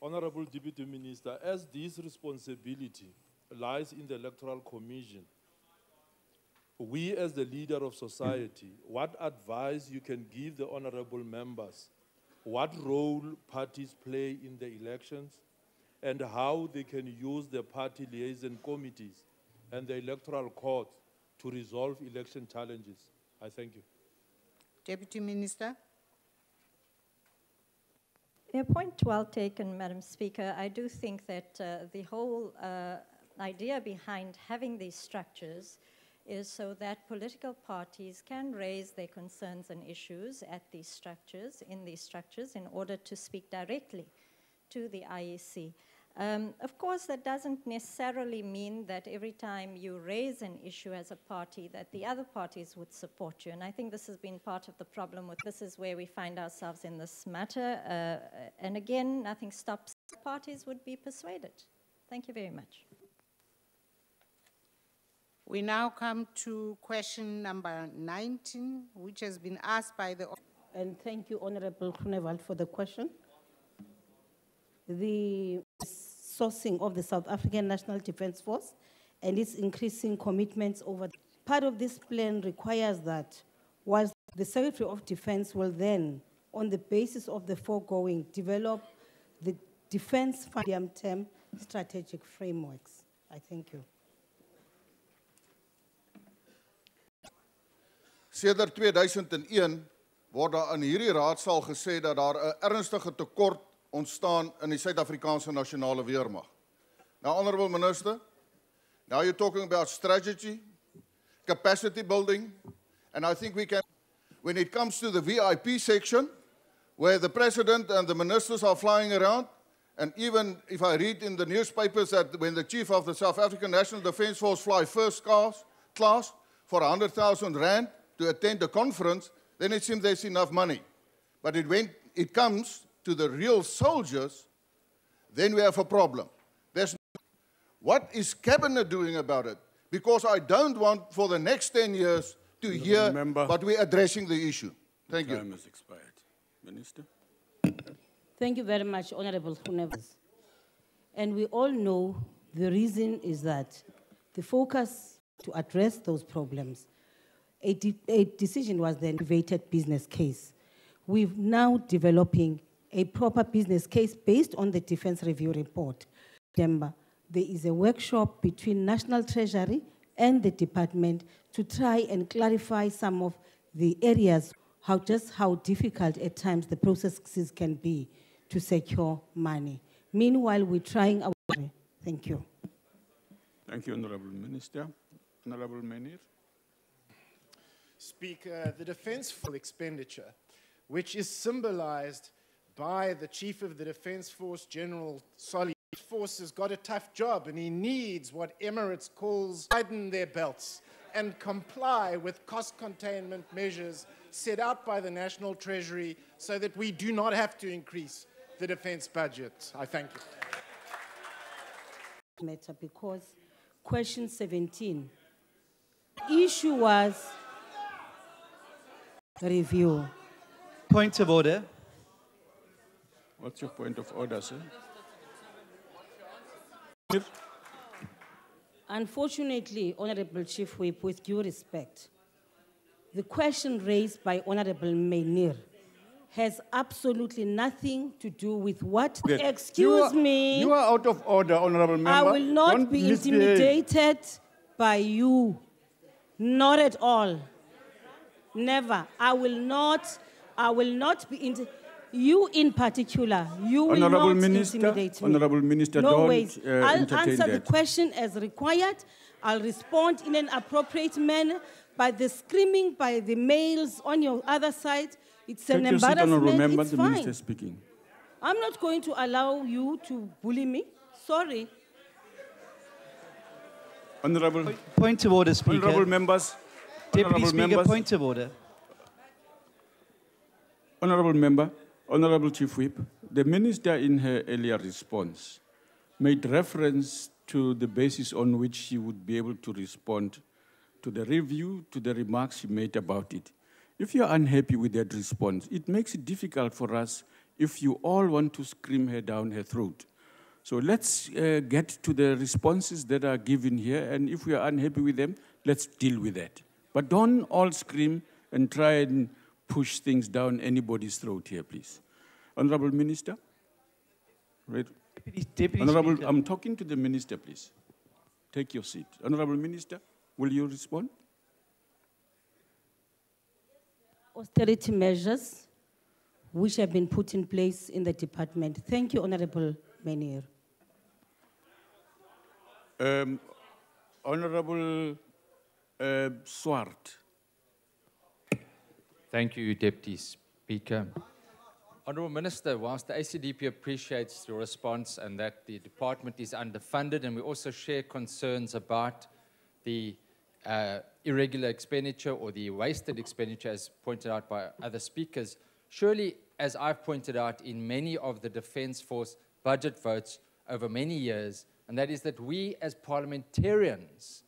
Honorable Deputy Minister, as this responsibility lies in the Electoral Commission, we as the leader of society, what advice you can give the honorable members, what role parties play in the elections, and how they can use the party liaison committees and the electoral court to resolve election challenges. I thank you. Deputy Minister. A point well taken, Madam Speaker. I do think that the whole idea behind having these structures is so that political parties can raise their concerns and issues at these structures, in order to speak directly to the IEC. Of course, that doesn't necessarily mean that every time you raise an issue as a party that the other parties would support you. And I think this has been part of the problem with this is where we find ourselves in this matter. And again, nothing stops parties would be persuaded. Thank you very much. We now come to question number 19, which has been asked by the... And thank you, Honorable Groenewald, for the question. The sourcing of the South African National Defence Force and its increasing commitments over... Part of this plan requires that whilst the Secretary of Defence will then, on the basis of the foregoing, develop the defence medium-term strategic frameworks. I thank you. Sedert 2001 word daar in hierdie raadsaal gesê dat daar 'n ernstige tekort ontstaan in die Suid-Afrikaanse nasionale weermag. Now, Honourable Minister, now you're talking about strategy, capacity building, and I think we can, when it comes to the VIP section, where the President and the ministers are flying around, and even if I read in the newspapers that when the Chief of the South African National Defence Force fly first class for 100,000 rand to attend the conference, then it seems there's enough money. But when it comes to the real soldiers, then we have a problem. What is Cabinet doing about it? Because I don't want for the next 10 years to hear, but we're addressing the issue. Thank you. Time has expired. Minister. Thank you very much, Honorable Groenewald. And we all know the reason is that the focus to address those problems, a decision was the activated business case. We're now developing a proper business case based on the Defence Review Report. There is a workshop between National Treasury and the department to try and clarify some of the areas, how difficult at times the processes can be to secure money. Meanwhile, we're trying our way. Thank you. Thank you, Honourable Minister. Honourable Menir. Speaker, the defence for expenditure, which is symbolized by the Chief of the Defence Force, General Solly. The force has got a tough job and he needs what Emirates calls tighten their belts and comply with cost containment measures set out by the National Treasury so that we do not have to increase the defence budget. I thank you. Matter because question 17 Issue was review. Point of order. What's your point of order, sir? Unfortunately, Honorable Chief Whip, with due respect, the question raised by Honorable Mainir has absolutely nothing to do with what. Excuse me. You are out of order, Honorable Member. I will not Don't be misbehave. intimidated by you. Not at all. Never. I will not be you in particular, you will Honorable not Minister, intimidate me. Honorable Minister, no don't ways. I'll entertain answer the that. question as required. I'll respond in an appropriate manner. But the screaming by the males on your other side, it's an Take your seat, Honorable embarrassment. Member. It's The fine. Minister is speaking. I'm not going to allow you to bully me. Sorry. Honorable. Point of order, Speaker. Honorable members. Deputy Honorable Speaker, members. point of order. Honorable Member, Honorable Chief Whip, the Minister in her earlier response made reference to the basis on which she would be able to respond to the review, to the remarks she made about it. If you're unhappy with that response, it makes it difficult for us if you all want to scream her down her throat. So let's get to the responses that are given here, and if we are unhappy with them, let's deal with that. But don't all scream and try and push things down anybody's throat here, please. Honorable Minister? Right. Deputy Honorable, Speaker. I'm talking to the Minister, please. Take your seat. Honorable Minister, will you respond? Austerity measures which have been put in place in the department. Thank you, Honorable Mainir. Honorable Swart. Thank you, Deputy Speaker. Honourable Minister, whilst the ACDP appreciates your response and that the department is underfunded, and we also share concerns about the irregular expenditure or the wasted expenditure, as pointed out by other speakers, surely, as I've pointed out in many of the Defence Force budget votes over many years, and that is that we as parliamentarians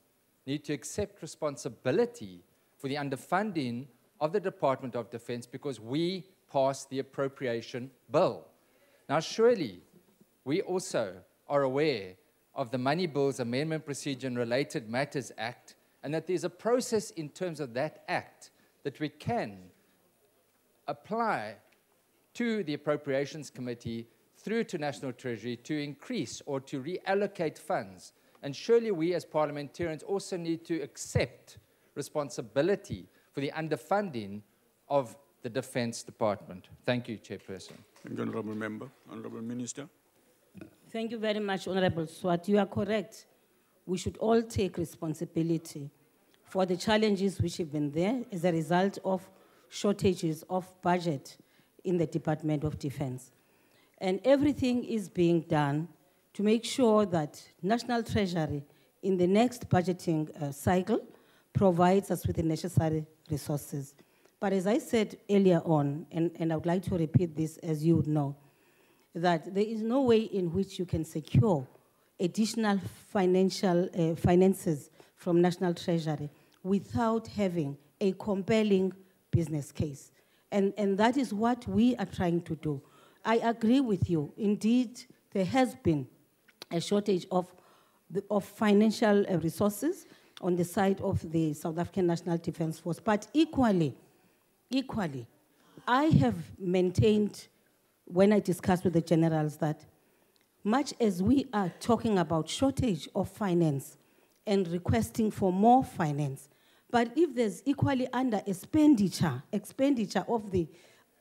need to accept responsibility for the underfunding of the Department of Defense because we passed the appropriation bill. Now, surely, we also are aware of the Money Bills Amendment Procedure and Related Matters Act, and that there's a process in terms of that act that we can apply to the Appropriations Committee through to National Treasury to increase or to reallocate funds. And surely we as parliamentarians also need to accept responsibility for the underfunding of the Defence Department. Thank you, Chairperson. Thank you, Honourable Member. Honourable Minister. Thank you very much, Honorable Swart. You are correct. We should all take responsibility for the challenges which have been there as a result of shortages of budget in the Department of Defense. And everything is being done to make sure that National Treasury in the next budgeting cycle provides us with the necessary resources. But as I said earlier on, and I would like to repeat this as you would know, that there is no way in which you can secure additional finances from National Treasury without having a compelling business case. And that is what we are trying to do. I agree with you. Indeed, there has been a shortage of financial resources on the side of the South African National Defence Force. But equally, I have maintained when I discussed with the generals that much as we are talking about shortage of finance and requesting for more finance, but if there's equally under expenditure of the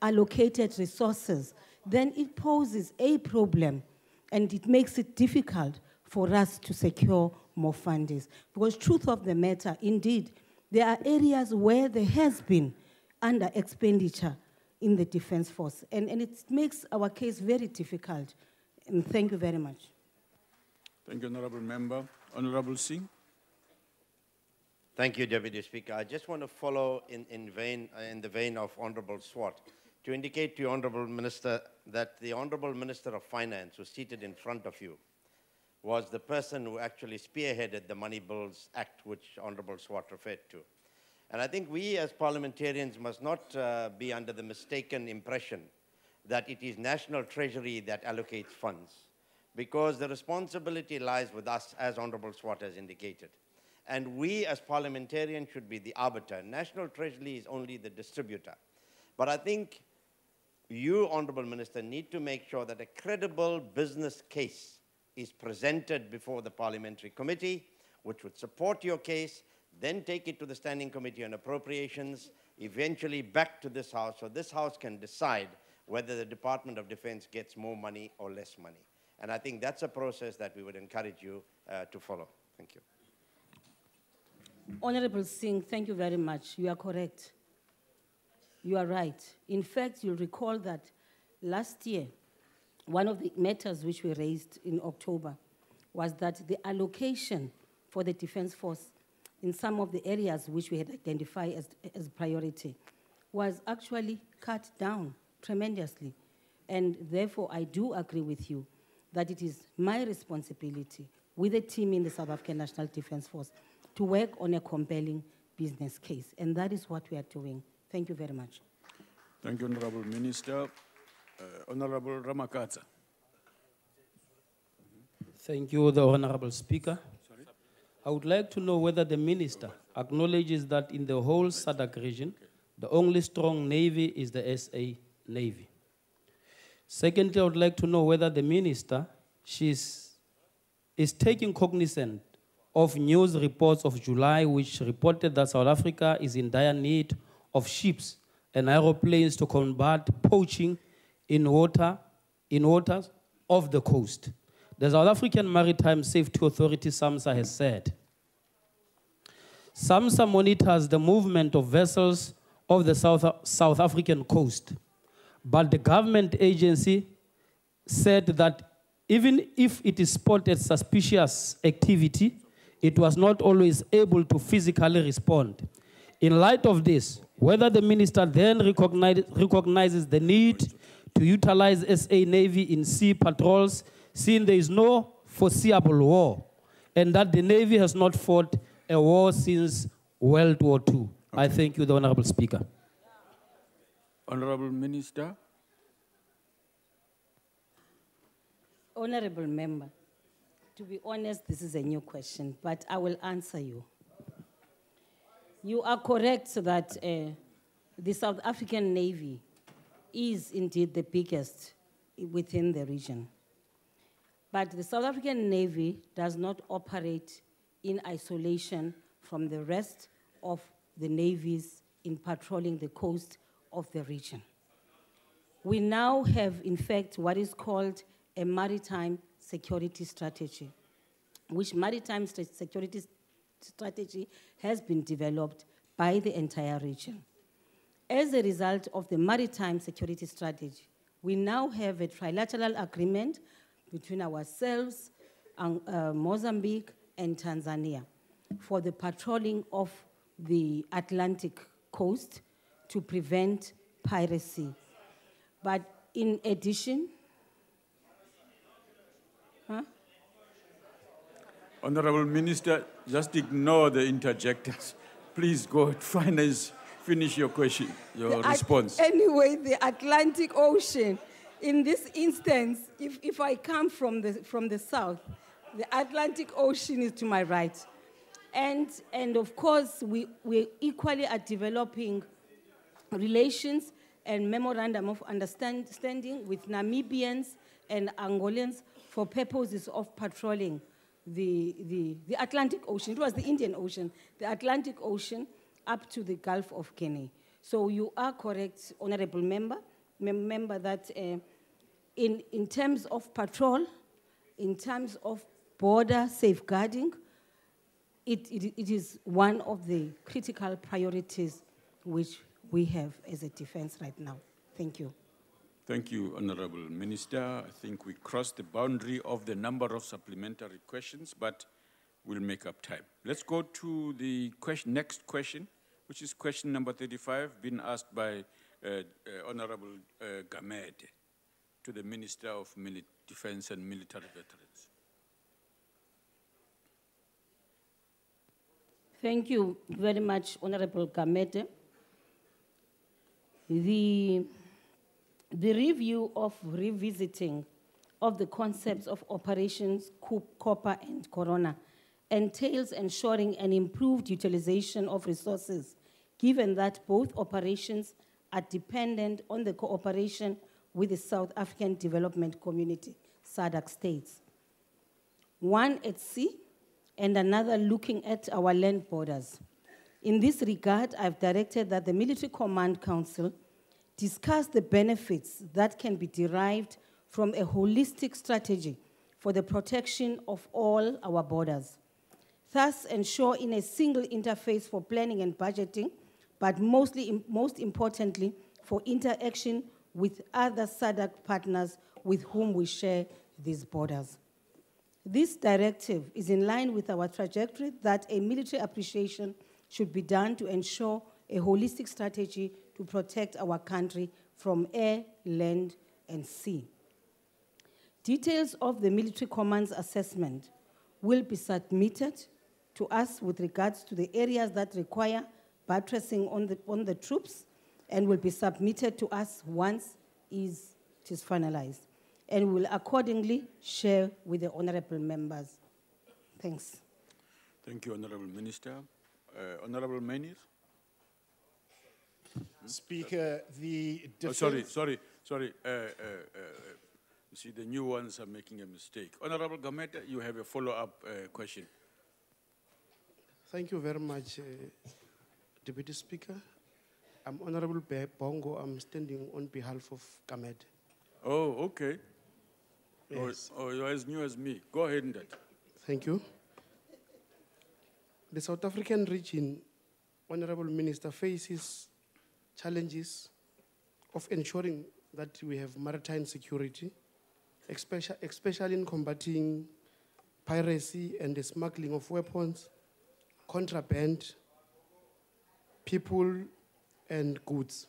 allocated resources, then it poses a problem and it makes it difficult for us to secure more funding. Because truth of the matter, indeed, there are areas where there has been under expenditure in the Defence Force, and it makes our case very difficult. And thank you very much. Thank you, Honourable Member. Honourable Singh. Thank you, Deputy Speaker. I just want to follow in the vein of Honourable Swart to indicate to you, Honourable Minister, that the Honourable Minister of Finance, who's seated in front of you, was the person who actually spearheaded the Money Bills Act, which Honorable Swart referred to. And I think we as parliamentarians must not be under the mistaken impression that it is National Treasury that allocates funds, because the responsibility lies with us, as Honorable Swart has indicated. And we as parliamentarians should be the arbiter. National Treasury is only the distributor. But I think you, Honorable Minister, need to make sure that a credible business case is presented before the Parliamentary Committee, which would support your case, then take it to the Standing Committee on Appropriations, eventually back to this House, so this House can decide whether the Department of Defense gets more money or less money. And I think that's a process that we would encourage you to follow. Thank you. Honorable Singh, thank you very much. You are correct. You are right. In fact, you'll recall that last year, one of the matters which we raised in October was that the allocation for the Defense Force in some of the areas which we had identified as priority was actually cut down tremendously. And therefore, I do agree with you that it is my responsibility with a team in the South African National Defense Force to work on a compelling business case. And that is what we are doing. Thank you very much. Thank you, Honorable Minister. Honorable Ramakatsa. Thank you, the Honorable Speaker. Sorry? I would like to know whether the Minister acknowledges that in the whole SADC region, the only strong Navy is the SA Navy. Secondly, I would like to know whether the Minister is taking cognizance of news reports of July which reported that South Africa is in dire need of ships and aeroplanes to combat poaching in waters off the coast. The South African Maritime Safety Authority, SAMSA, has said SAMSA monitors the movement of vessels off the South African coast, but the government agency said that even if it is spotted suspicious activity, it was not always able to physically respond. In light of this, whether the minister then recognizes the need to utilize SA Navy in sea patrols, seeing there is no foreseeable war, and that the Navy has not fought a war since World War II. Okay. I thank you, the Honorable Speaker. Honorable Minister. Honorable Member, to be honest, this is a new question, but I will answer you. You are correct that the South African Navy is indeed the biggest within the region. But the South African Navy does not operate in isolation from the rest of the navies in patrolling the coast of the region. We now have, in fact, what is called a maritime security strategy, which maritime security strategy has been developed by the entire region. As a result of the maritime security strategy, we now have a trilateral agreement between ourselves, Mozambique, and Tanzania for the patrolling of the Atlantic coast to prevent piracy. But in addition, Honorable Minister, just ignore the interjectors. Please go ahead, finish your question, your response. Anyway, the Atlantic Ocean, in this instance, if I come from the south, the Atlantic Ocean is to my right. And of course, we equally are developing relations and memorandum of understanding with Namibians and Angolans for purposes of patrolling the Atlantic Ocean. It was the Indian Ocean, the Atlantic Ocean up to the Gulf of Guinea. So you are correct, Honorable Member, that in terms of patrol, in terms of border safeguarding, it is one of the critical priorities which we have as a defense right now. Thank you. Thank you, Honorable Minister. I think we crossed the boundary of the number of supplementary questions, but we'll make up time. Let's go to the next question, which is question number 35, being asked by Honorable Gamede to the Minister of Defense and Military Veterans. Thank you very much, Honorable Gamete. The review of revisiting of the concepts of operations, copper and corona entails ensuring an improved utilization of resources, given that both operations are dependent on the cooperation with the South African Development Community, SADC states. One at sea and another looking at our land borders. In this regard, I've directed that the Military Command Council discuss the benefits that can be derived from a holistic strategy for the protection of all our borders. Thus, ensure in a single interface for planning and budgeting, but most importantly, for interaction with other SADC partners with whom we share these borders. This directive is in line with our trajectory that a military appreciation should be done to ensure a holistic strategy to protect our country from air, land, and sea. Details of the military command's assessment will be submitted to us with regards to the areas that require buttressing on the troops, and will be submitted to us once it is finalized, and will accordingly share with the honorable members. Thanks. Thank you, Honorable Minister. Honorable Mainir. Speaker, the sorry. You see, the new ones are making a mistake. Honorable Gamete, you have a follow-up question. Thank you very much, Deputy Speaker. I'm Honorable Bongo. I'm standing on behalf of Gamete. Oh, okay. Yes. Oh, you're as new as me. Go ahead and that. Thank you. The South African region, Honorable Minister, faces challenges of ensuring that we have maritime security, especially in combating piracy and the smuggling of weapons, contraband, people, and goods.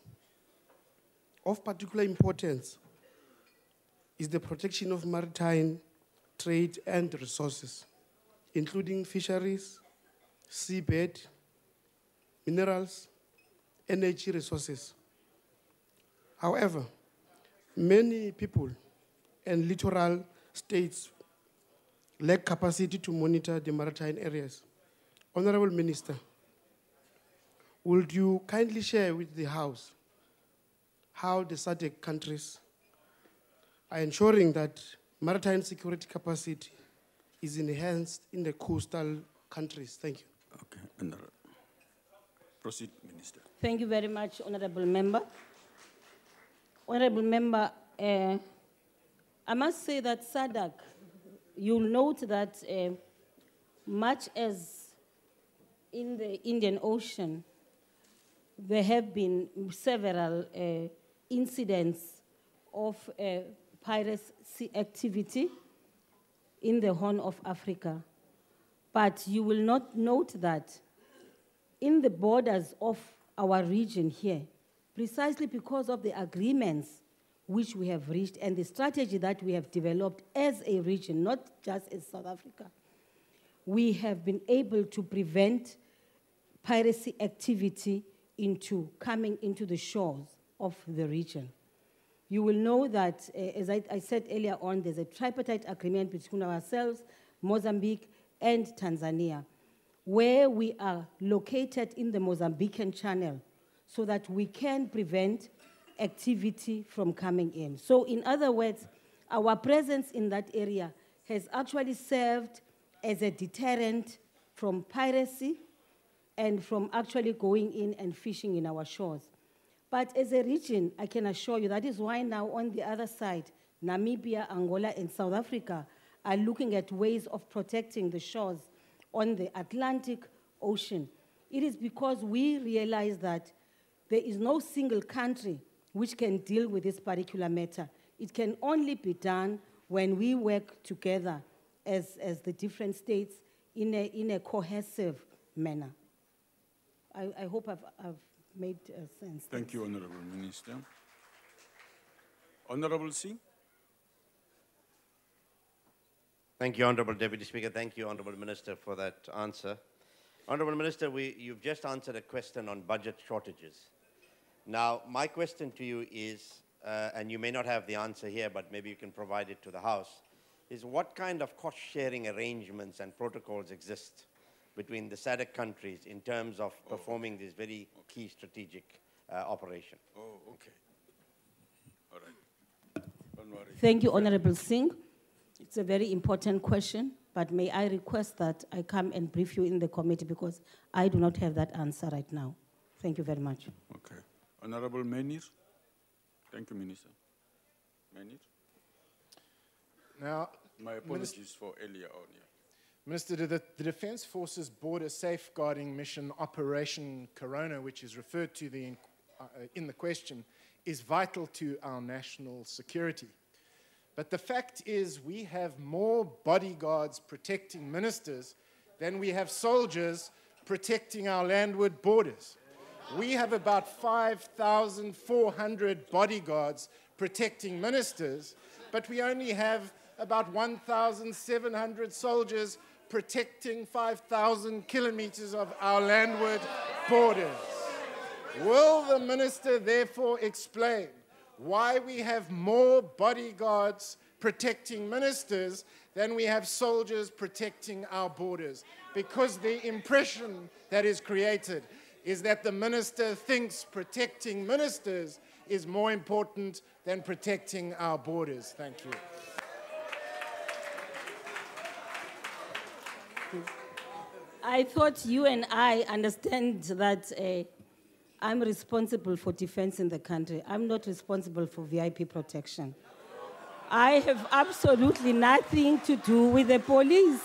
Of particular importance is the protection of maritime trade and resources, including fisheries, seabed, minerals, energy resources. However, many people and littoral states lack capacity to monitor the maritime areas. Honorable Minister, would you kindly share with the House how the SADC countries are ensuring that maritime security capacity is enhanced in the coastal countries? Thank you. Okay, and proceed, Minister. Thank you very much, Honorable Member. Honorable Member, I must say that SADC, you'll note that much as in the Indian Ocean, there have been several incidents of piracy activity in the Horn of Africa. But you will not note that in the borders of our region here, precisely because of the agreements which we have reached and the strategy that we have developed as a region, not just as South Africa, we have been able to prevent piracy activity coming into the shores of the region. You will know that, as I said earlier on, there's a tripartite agreement between ourselves, Mozambique, and Tanzania, where we are located in the Mozambican Channel so that we can prevent activity from coming in. So in other words, our presence in that area has actually served as a deterrent from piracy and from actually going in and fishing in our shores. But as a region, I can assure you that is why now on the other side, Namibia, Angola, and South Africa are looking at ways of protecting the shores on the Atlantic Ocean. It is because we realize that there is no single country which can deal with this particular matter. It can only be done when we work together as the different states in a cohesive manner. I hope I've made sense. Thank you, Honorable Minister. Honorable Singh. Thank you, Honorable Deputy Speaker. Thank you, Honorable Minister, for that answer. Honourable Minister, you've just answered a question on budget shortages. Now, my question to you is, and you may not have the answer here, but maybe you can provide it to the House, is what kind of cost-sharing arrangements and protocols exist between the SADC countries in terms of performing this very key strategic operation? Oh, okay. All right. Don't worry. Thank you, Honorable Singh. It's a very important question, but may I request that I come and brief you in the committee because I do not have that answer right now. Thank you very much. Okay. Honorable Menir. Thank you, Minister. Menir. Now, my apologies for earlier on. Yeah. Minister, the Defence Forces Border Safeguarding Mission Operation Corona, which is referred to in the question, is vital to our national security. But the fact is we have more bodyguards protecting ministers than we have soldiers protecting our landward borders. We have about 5,400 bodyguards protecting ministers, but we only have about 1,700 soldiers protecting 5,000 kilometers of our landward borders. Will the minister therefore explain why we have more bodyguards protecting ministers than we have soldiers protecting our borders? Because the impression that is created is that the minister thinks protecting ministers is more important than protecting our borders. Thank you. I thought you and I understand that I'm responsible for defense in the country. I'm not responsible for VIP protection. I have absolutely nothing to do with the police.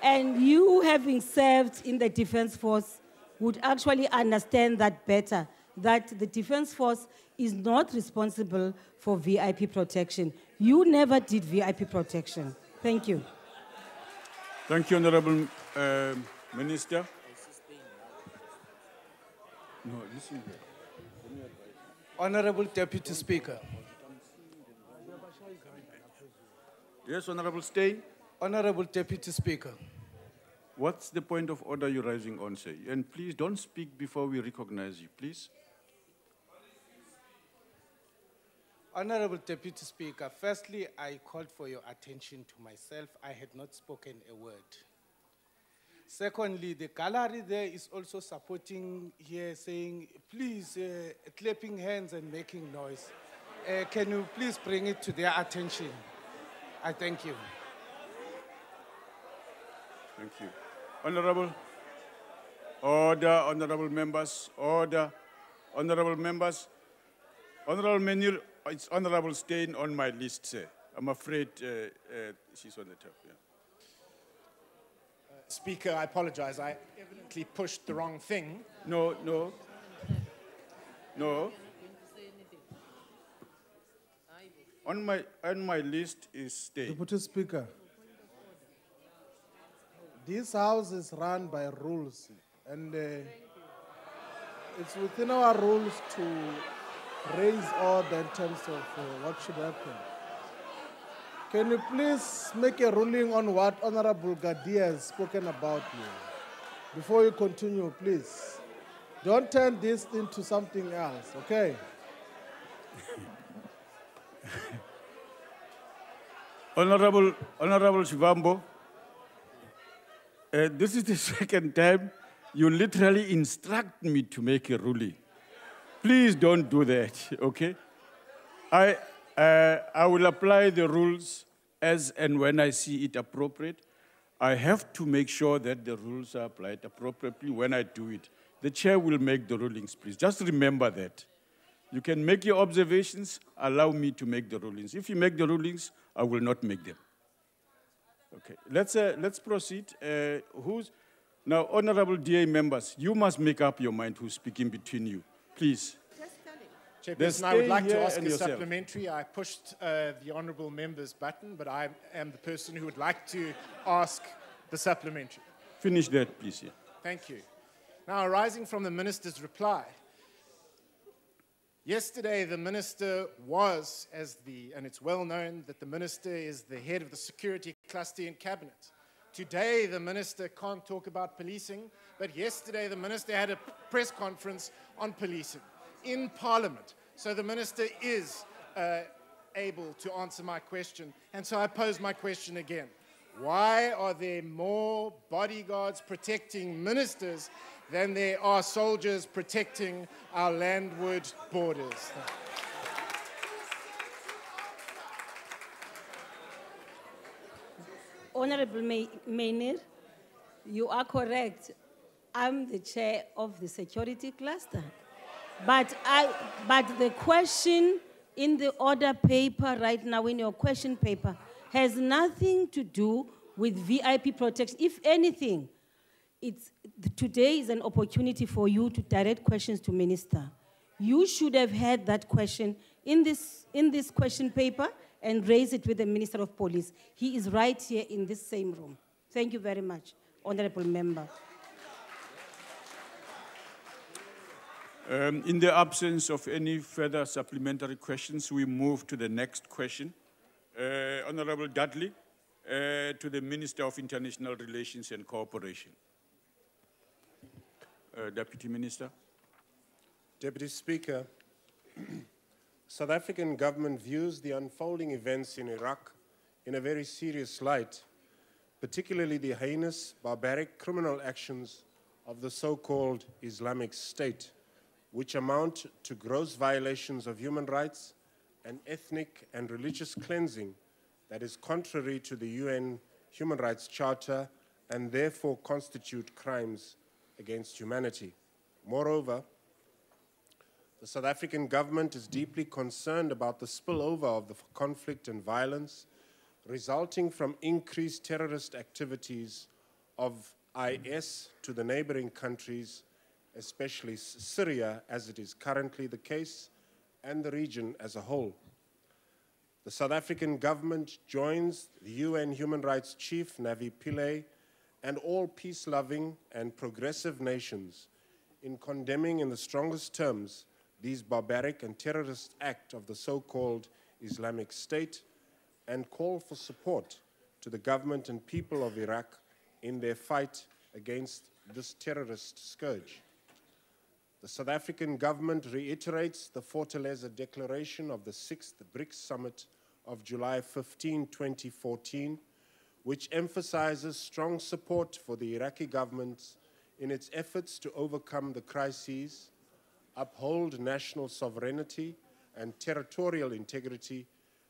And you, having served in the Defense Force, would actually understand that better, that the Defense Force is not responsible for VIP protection. You never did VIP protection. Thank you. Thank you, Honorable Minister. No, listen here. Honorable Deputy Speaker. Yes, Honorable Stay. Honorable Deputy Speaker. What's the point of order you're rising on, sir? And please don't speak before we recognize you, please. Honorable Deputy Speaker, firstly, I called for your attention to myself. I had not spoken a word. Secondly, the gallery there is also supporting here, saying, please, clapping hands and making noise. Can you please bring it to their attention? I thank you. Thank you. Honorable, order, honorable members, order, honorable members. Honorable Menir, it's Honorable Stein on my list, sir. I'm afraid she's on the top, yeah. Speaker, I apologize. I evidently pushed the wrong thing. No. On my list is Stein. Deputy Speaker, this house is run by rules, and it's within our rules to raise order in terms of what should happen. Can you please make a ruling on what Honorable Gadia has spoken about here? Before you continue, please. Don't turn this into something else, okay? Honorable Shivambo, this is the second time you literally instruct me to make a ruling. Please don't do that, okay? I will apply the rules as and when I see it appropriate. I have to make sure that the rules are applied appropriately when I do it. The chair will make the rulings, please. Just remember that. You can make your observations, allow me to make the rulings. If you make the rulings, I will not make them. Okay, let's proceed. Now, honorable DA members, you must make up your mind who's speaking between you. Please. Chairperson, I would like to ask a supplementary. I pushed the honourable member's button, but I am the person who would like to ask the supplementary. Finish that, please. Yeah. Thank you. Now, arising from the minister's reply, yesterday the minister was, and it's well known that the minister is the head of the security cluster in cabinet. Today, the minister can't talk about policing, but yesterday the minister had a press conference on policing in Parliament. So the minister is able to answer my question. And so I pose my question again. Why are there more bodyguards protecting ministers than there are soldiers protecting our landward borders? Honorable Maynir, you are correct. I'm the chair of the security cluster. But the question in the order paper right now, in your question paper, has nothing to do with VIP protection. If anything, today is an opportunity for you to direct questions to Minister. You should have had that question in this question paper and raise it with the Minister of Police. He is right here in this same room. Thank you very much, Honorable Member. In the absence of any further supplementary questions, we move to the next question. Honorable Dudley, to the Minister of International Relations and Cooperation. Deputy Minister. Deputy Speaker, South African government views the unfolding events in Iraq in a very serious light, particularly the heinous, barbaric criminal actions of the so-called Islamic State, which amount to gross violations of human rights and ethnic and religious cleansing that is contrary to the UN Human Rights Charter and therefore constitute crimes against humanity. Moreover, the South African government is deeply concerned about the spillover of the conflict and violence resulting from increased terrorist activities of IS to the neighboring countries, especially Syria, as it is currently the case, and the region as a whole. The South African government joins the UN Human Rights Chief, Navi Pillay, and all peace-loving and progressive nations in condemning in the strongest terms these barbaric and terrorist acts of the so-called Islamic State and call for support to the government and people of Iraq in their fight against this terrorist scourge. The South African government reiterates the Fortaleza Declaration of the 6th BRICS Summit of July 15, 2014, which emphasizes strong support for the Iraqi government in its efforts to overcome the crises, uphold national sovereignty and territorial integrity,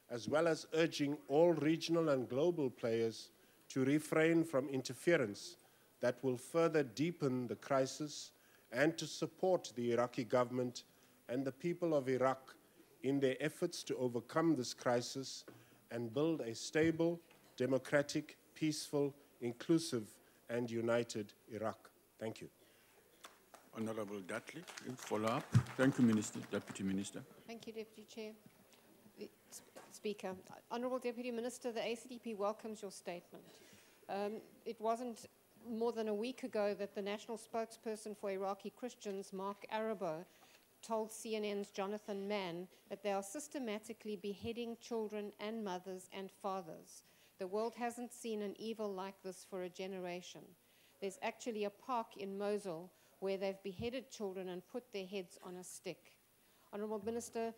as well as urging all regional and global players to refrain from interference that will further deepen the crisis and to support the Iraqi government and the people of Iraq in their efforts to overcome this crisis and build a stable, democratic, peaceful, inclusive, and united Iraq. Thank you. Honorable Dudley, follow up. Thank you, Minister, Deputy Minister. Thank you, Deputy Chair. Speaker, Honourable Deputy Minister, the ACDP welcomes your statement. It wasn't more than a week ago that the national spokesperson for Iraqi Christians, Mark Arabo, told CNN's Jonathan Mann that they are systematically beheading children and mothers and fathers. The world hasn't seen an evil like this for a generation. There's actually a park in Mosul where they've beheaded children and put their heads on a stick. Honourable Minister,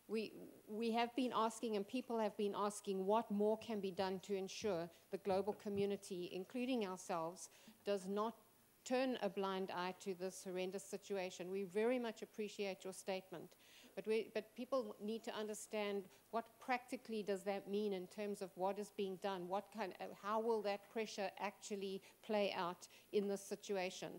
we have been asking and people have been asking what more can be done to ensure the global community, including ourselves, does not turn a blind eye to this horrendous situation. We very much appreciate your statement, but people need to understand what practically does that mean in terms of what is being done, how will that pressure actually play out in this situation.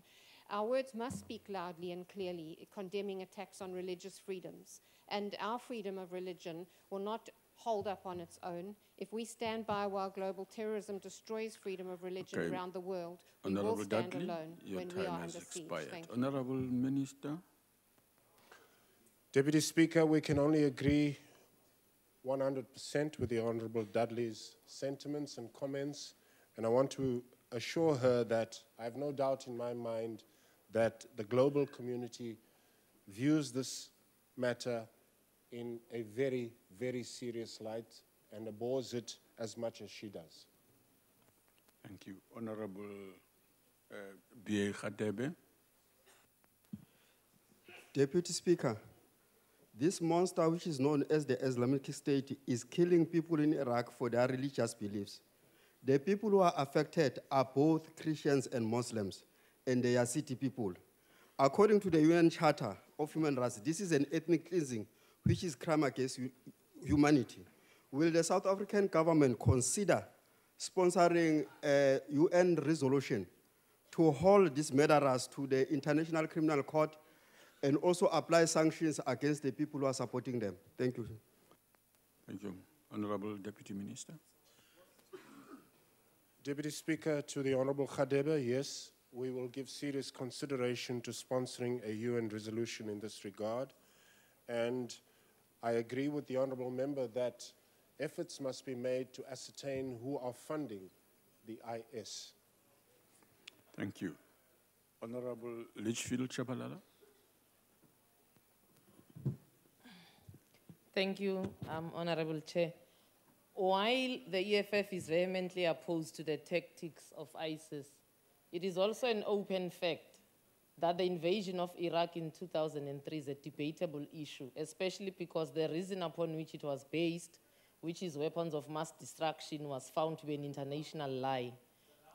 Our words must speak loudly and clearly, condemning attacks on religious freedoms. And our freedom of religion will not hold up on its own. If we stand by while global terrorism destroys freedom of religion around the world, we will stand alone when we are under siege. Thank you. Honorable Minister. Deputy Speaker, we can only agree 100% with the Honourable Dudley's sentiments and comments, and I want to assure her that I have no doubt in my mind that the global community views this matter in a very, very serious light and abhors it as much as she does. Thank you. Honorable B.A. Khadebe. Deputy Speaker, this monster, which is known as the Islamic State, is killing people in Iraq for their religious beliefs. The people who are affected are both Christians and Muslims, and they are city people. According to the UN Charter of Human Rights, this is an ethnic cleansing, which is crime against humanity. Will the South African government consider sponsoring a UN resolution to hold these murderers to the International Criminal Court and also apply sanctions against the people who are supporting them? Thank you. Thank you. Honorable Deputy Minister. Deputy Speaker, to the Honorable Khadebe, yes, we will give serious consideration to sponsoring a UN resolution in this regard. And I agree with the Honorable Member that efforts must be made to ascertain who are funding the IS. Thank you. Honorable Litchfield Chabalala. Thank you, Honorable Chair. While the EFF is vehemently opposed to the tactics of ISIS, it is also an open fact that the invasion of Iraq in 2003 is a debatable issue, especially because the reason upon which it was based, which is weapons of mass destruction, was found to be an international lie.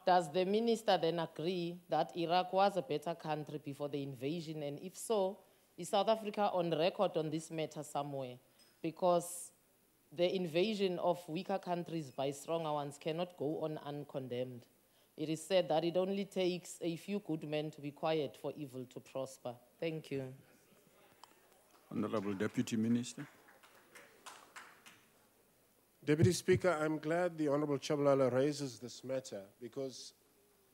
Does the minister then agree that Iraq was a better country before the invasion? And if so, is South Africa on record on this matter somewhere? Because the invasion of weaker countries by stronger ones cannot go on uncondemned. It is said that it only takes a few good men to be quiet for evil to prosper. Thank you. Honorable Deputy Minister. Deputy Speaker, I'm glad the Honorable Chabalala raises this matter because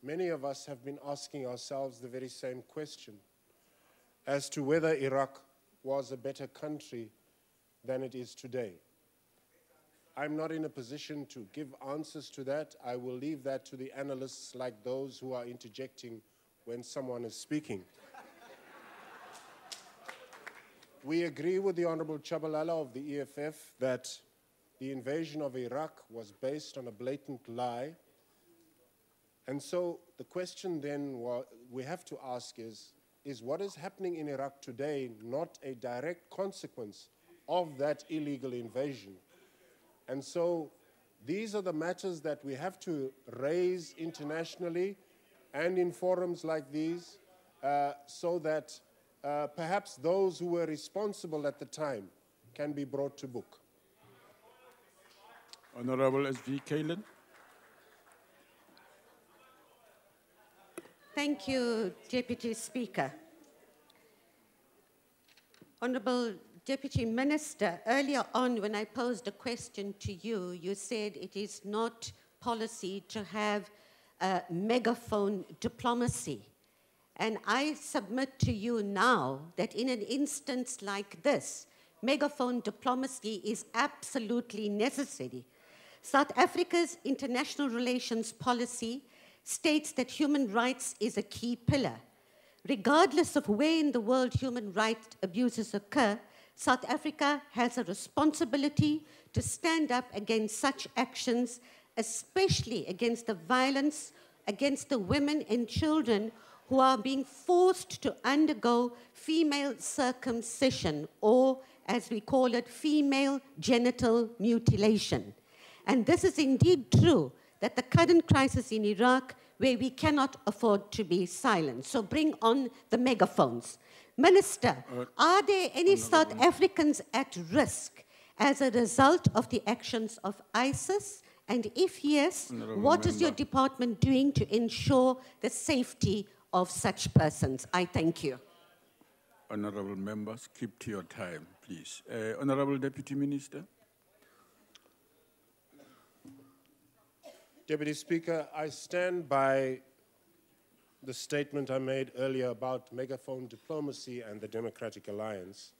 many of us have been asking ourselves the very same question as to whether Iraq was a better country than it is today. I'm not in a position to give answers to that. I will leave that to the analysts like those who are interjecting when someone is speaking. We agree with the Honorable Chabalala of the EFF that the invasion of Iraq was based on a blatant lie. And so the question then we have to ask is what is happening in Iraq today not a direct consequence of that illegal invasion? And so these are the matters that we have to raise internationally and in forums like these so that perhaps those who were responsible at the time can be brought to book. Honorable S.V. Kalen. Thank you, Deputy Speaker. Honorable Deputy Minister, earlier on when I posed a question to you, you said it is not policy to have megaphone diplomacy. And I submit to you now that in an instance like this, megaphone diplomacy is absolutely necessary. South Africa's international relations policy states that human rights is a key pillar. Regardless of where in the world human rights abuses occur, South Africa has a responsibility to stand up against such actions, especially against the violence against the women and children who are being forced to undergo female circumcision, or as we call it, female genital mutilation. And this is indeed true, that the current crisis in Iraq, where we cannot afford to be silent. So bring on the megaphones. Minister, are there any South Africans at risk as a result of the actions of ISIS? And if yes, what is your department doing to ensure the safety of such persons? I thank you. Honorable members, keep to your time, please. Honorable Deputy Minister. Deputy Speaker, I stand by the statement I made earlier about megaphone diplomacy and the Democratic Alliance.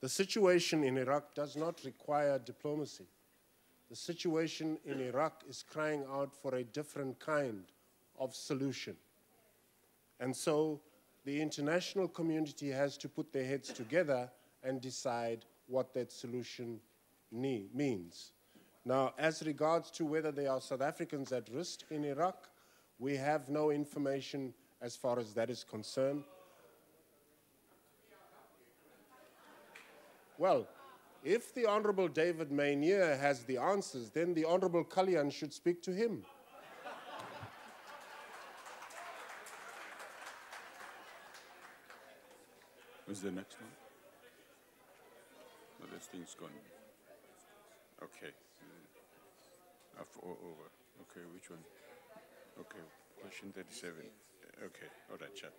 The situation in Iraq does not require diplomacy. The situation in Iraq is crying out for a different kind of solution. And so the international community has to put their heads together and decide what that solution means. Now, as regards to whether there are South Africans at risk in Iraq, we have no information as far as that is concerned. Well, if the Honorable David Maynier has the answers, then the Honorable Kalyan should speak to him. Who's the next one? Oh, this thing's gone. Okay. Over. Okay, which one? Okay, question 37. Okay, all right, chat.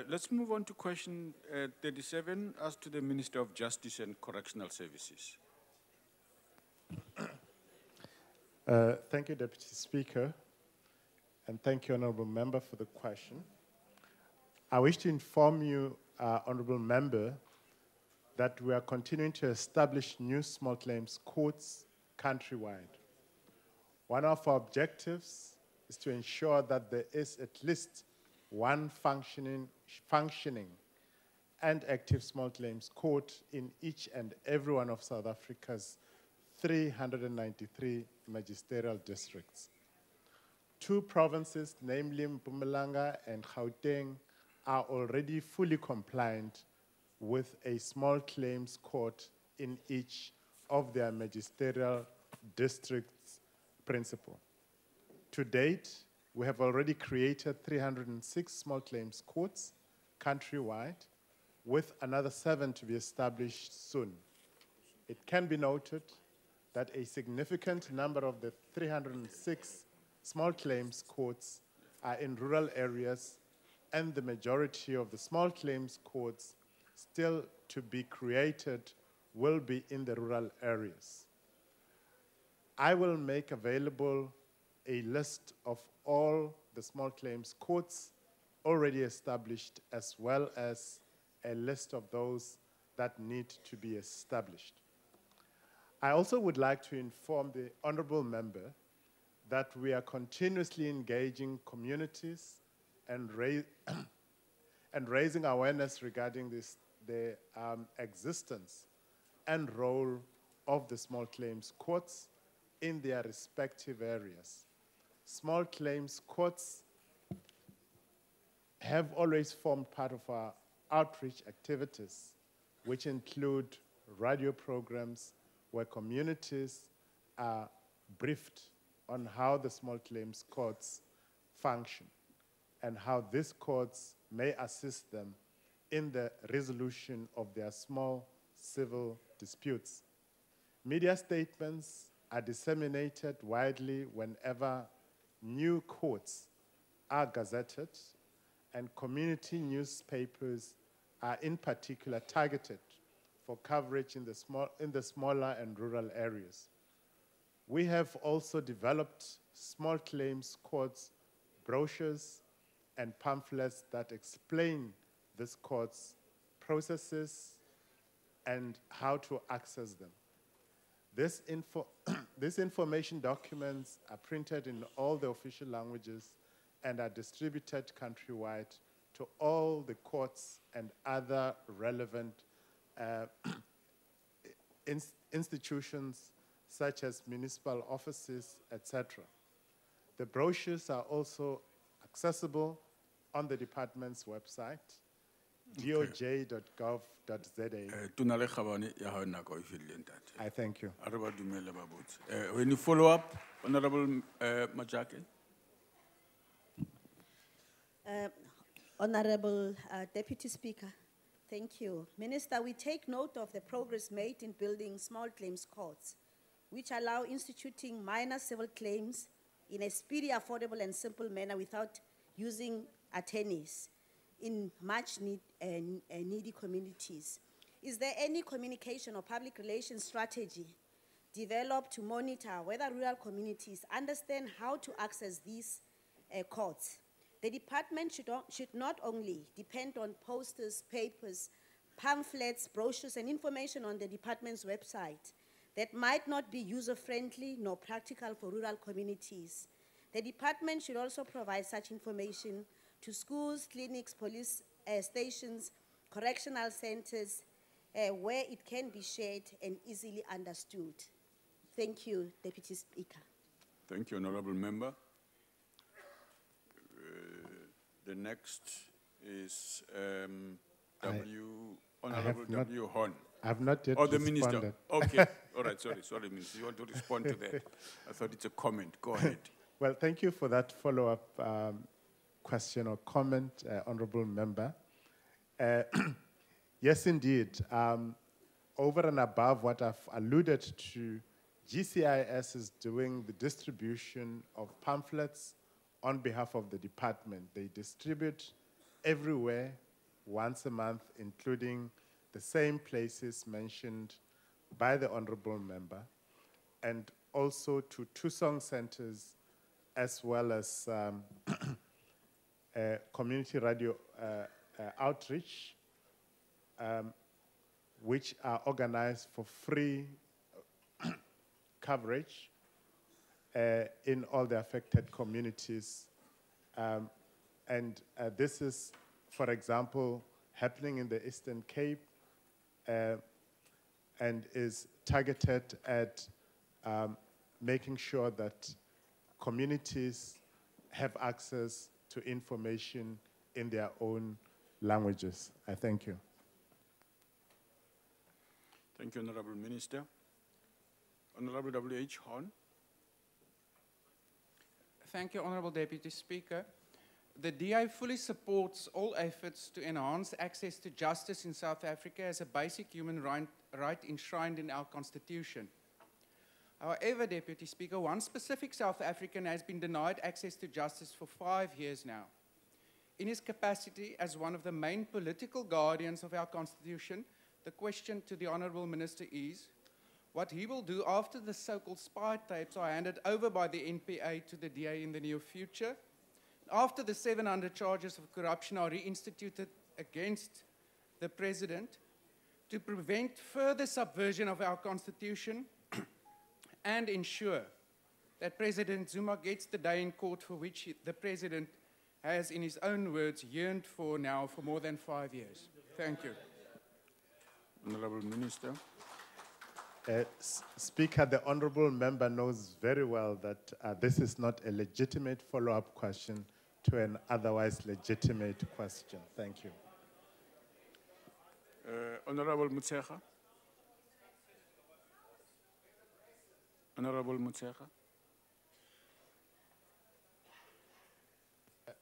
Let's move on to question 37, asked to the Minister of Justice and Correctional Services. Thank you, Deputy Speaker, and thank you, Honourable Member, for the question. I wish to inform you, Honourable Member, that we are continuing to establish new small claims courts countrywide. One of our objectives is to ensure that there is at least one functioning and active small claims court in each and every one of South Africa's 393 magisterial districts. 2 provinces, namely Mpumalanga and Gauteng, are already fully compliant with a small claims court in each of their magisterial districts principle. To date, we have already created 306 small claims courts countrywide, with another 7 to be established soon. It can be noted that a significant number of the 306 small claims courts are in rural areas, and the majority of the small claims courts still to be created will be in the rural areas. I will make available a list of all the small claims courts already established, as well as a list of those that need to be established. I also would like to inform the Honourable Member that we are continuously engaging communities and raising awareness regarding the existence and role of the small claims courts in their respective areas. Small claims courts have always formed part of our outreach activities, which include radio programs where communities are briefed on how the small claims courts function and how these courts may assist them in the resolution of their small civil disputes. Media statements are disseminated widely whenever new courts are gazetted, and community newspapers are in particular targeted for coverage in the smaller and rural areas. We have also developed small claims courts brochures and pamphlets that explain this court's processes and how to access them. These information documents are printed in all the official languages and are distributed countrywide to all the courts and other relevant institutions such as municipal offices, etc. The brochures are also accessible on the department's website, doj.gov.za. I thank you. When you follow up, Honorable Majake. Honorable Deputy Speaker, thank you. Minister, we take note of the progress made in building small claims courts, which allow instituting minor civil claims in a speedy, affordable, and simple manner without using attorneys in much needy communities. Is there any communication or public relations strategy developed to monitor whether rural communities understand how to access these courts? The department should not only depend on posters, papers, pamphlets, brochures, and information on the department's website that might not be user-friendly nor practical for rural communities. The department should also provide such information to schools, clinics, police stations, correctional centers where it can be shared and easily understood. Thank you, Deputy Speaker. Thank you, Honorable Member. The next is Honorable W. Horn. I have not yet the Minister. responded. Okay, all right, sorry, Minister. You want to respond to that? I thought it's a comment. Go ahead. Well, thank you for that follow-up question or comment, Honorable Member. Yes, indeed. Over and above what I've alluded to, GCIS is doing the distribution of pamphlets on behalf of the department. They distribute everywhere once a month, including the same places mentioned by the Honorable Member, and also to Tusong centers, as well as community radio outreach, which are organized for free coverage in all the affected communities. This is, for example, happening in the Eastern Cape and is targeted at making sure that communities have access to information in their own languages. I thank you. Thank you, Honorable Minister. Honorable W.H. Horn. Thank you, Honorable Deputy Speaker. The DA fully supports all efforts to enhance access to justice in South Africa as a basic human right enshrined in our Constitution. However, Deputy Speaker, one specific South African has been denied access to justice for 5 years now. In his capacity as one of the main political guardians of our Constitution, the question to the Honourable Minister is what he will do after the so-called spy tapes are handed over by the NPA to the DA in the near future, after the 700 charges of corruption are reinstituted against the President, to prevent further subversion of our Constitution and ensure that President Zuma gets the day in court for which the President has, in his own words, yearned for now for more than 5 years. Thank you. Honorable Minister. Speaker, the Honorable Member knows very well that this is not a legitimate follow-up question to an otherwise legitimate question. Thank you. Honorable Mutsecha. Honorable Mutsecha.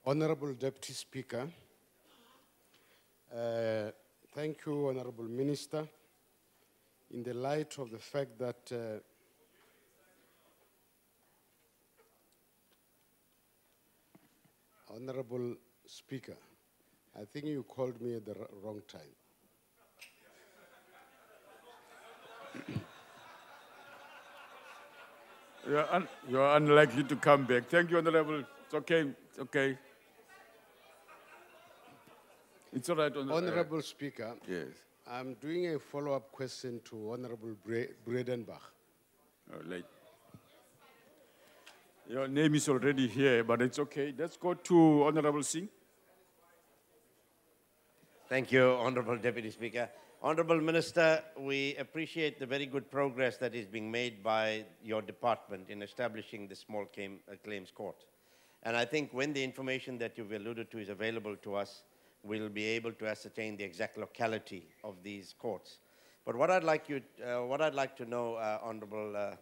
Honorable Deputy Speaker, thank you, Honorable Minister. In the light of the fact that Honorable Speaker, I think you called me at the wrong time. You are unlikely to come back. Thank you, Honorable. It's okay. It's okay. It's all right, Honorable Speaker. Yes. I'm doing a follow-up question to Honorable Bredenbach. Late. Your name is already here, but it's okay. Let's go to Honorable Singh. Thank you, Honorable Deputy Speaker. Honorable Minister, we appreciate the very good progress that is being made by your department in establishing the small claims court. And I think when the information that you've alluded to is available to us, we'll be able to ascertain the exact locality of these courts. But what I'd like to know, Honorable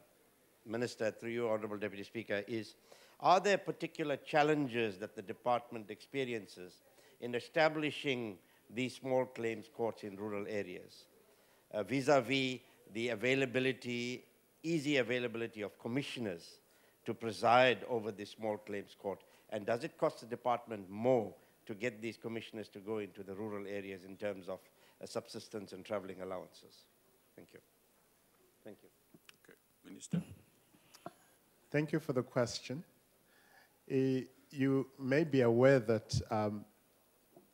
Minister, through you, Honorable Deputy Speaker, is are there particular challenges that the department experiences in establishing these small claims courts in rural areas, vis-a-vis the availability, easy availability of commissioners to preside over the small claims court? And does it cost the department more to get these commissioners to go into the rural areas in terms of subsistence and traveling allowances? Thank you. Thank you. Okay, Minister. Thank you for the question. You may be aware that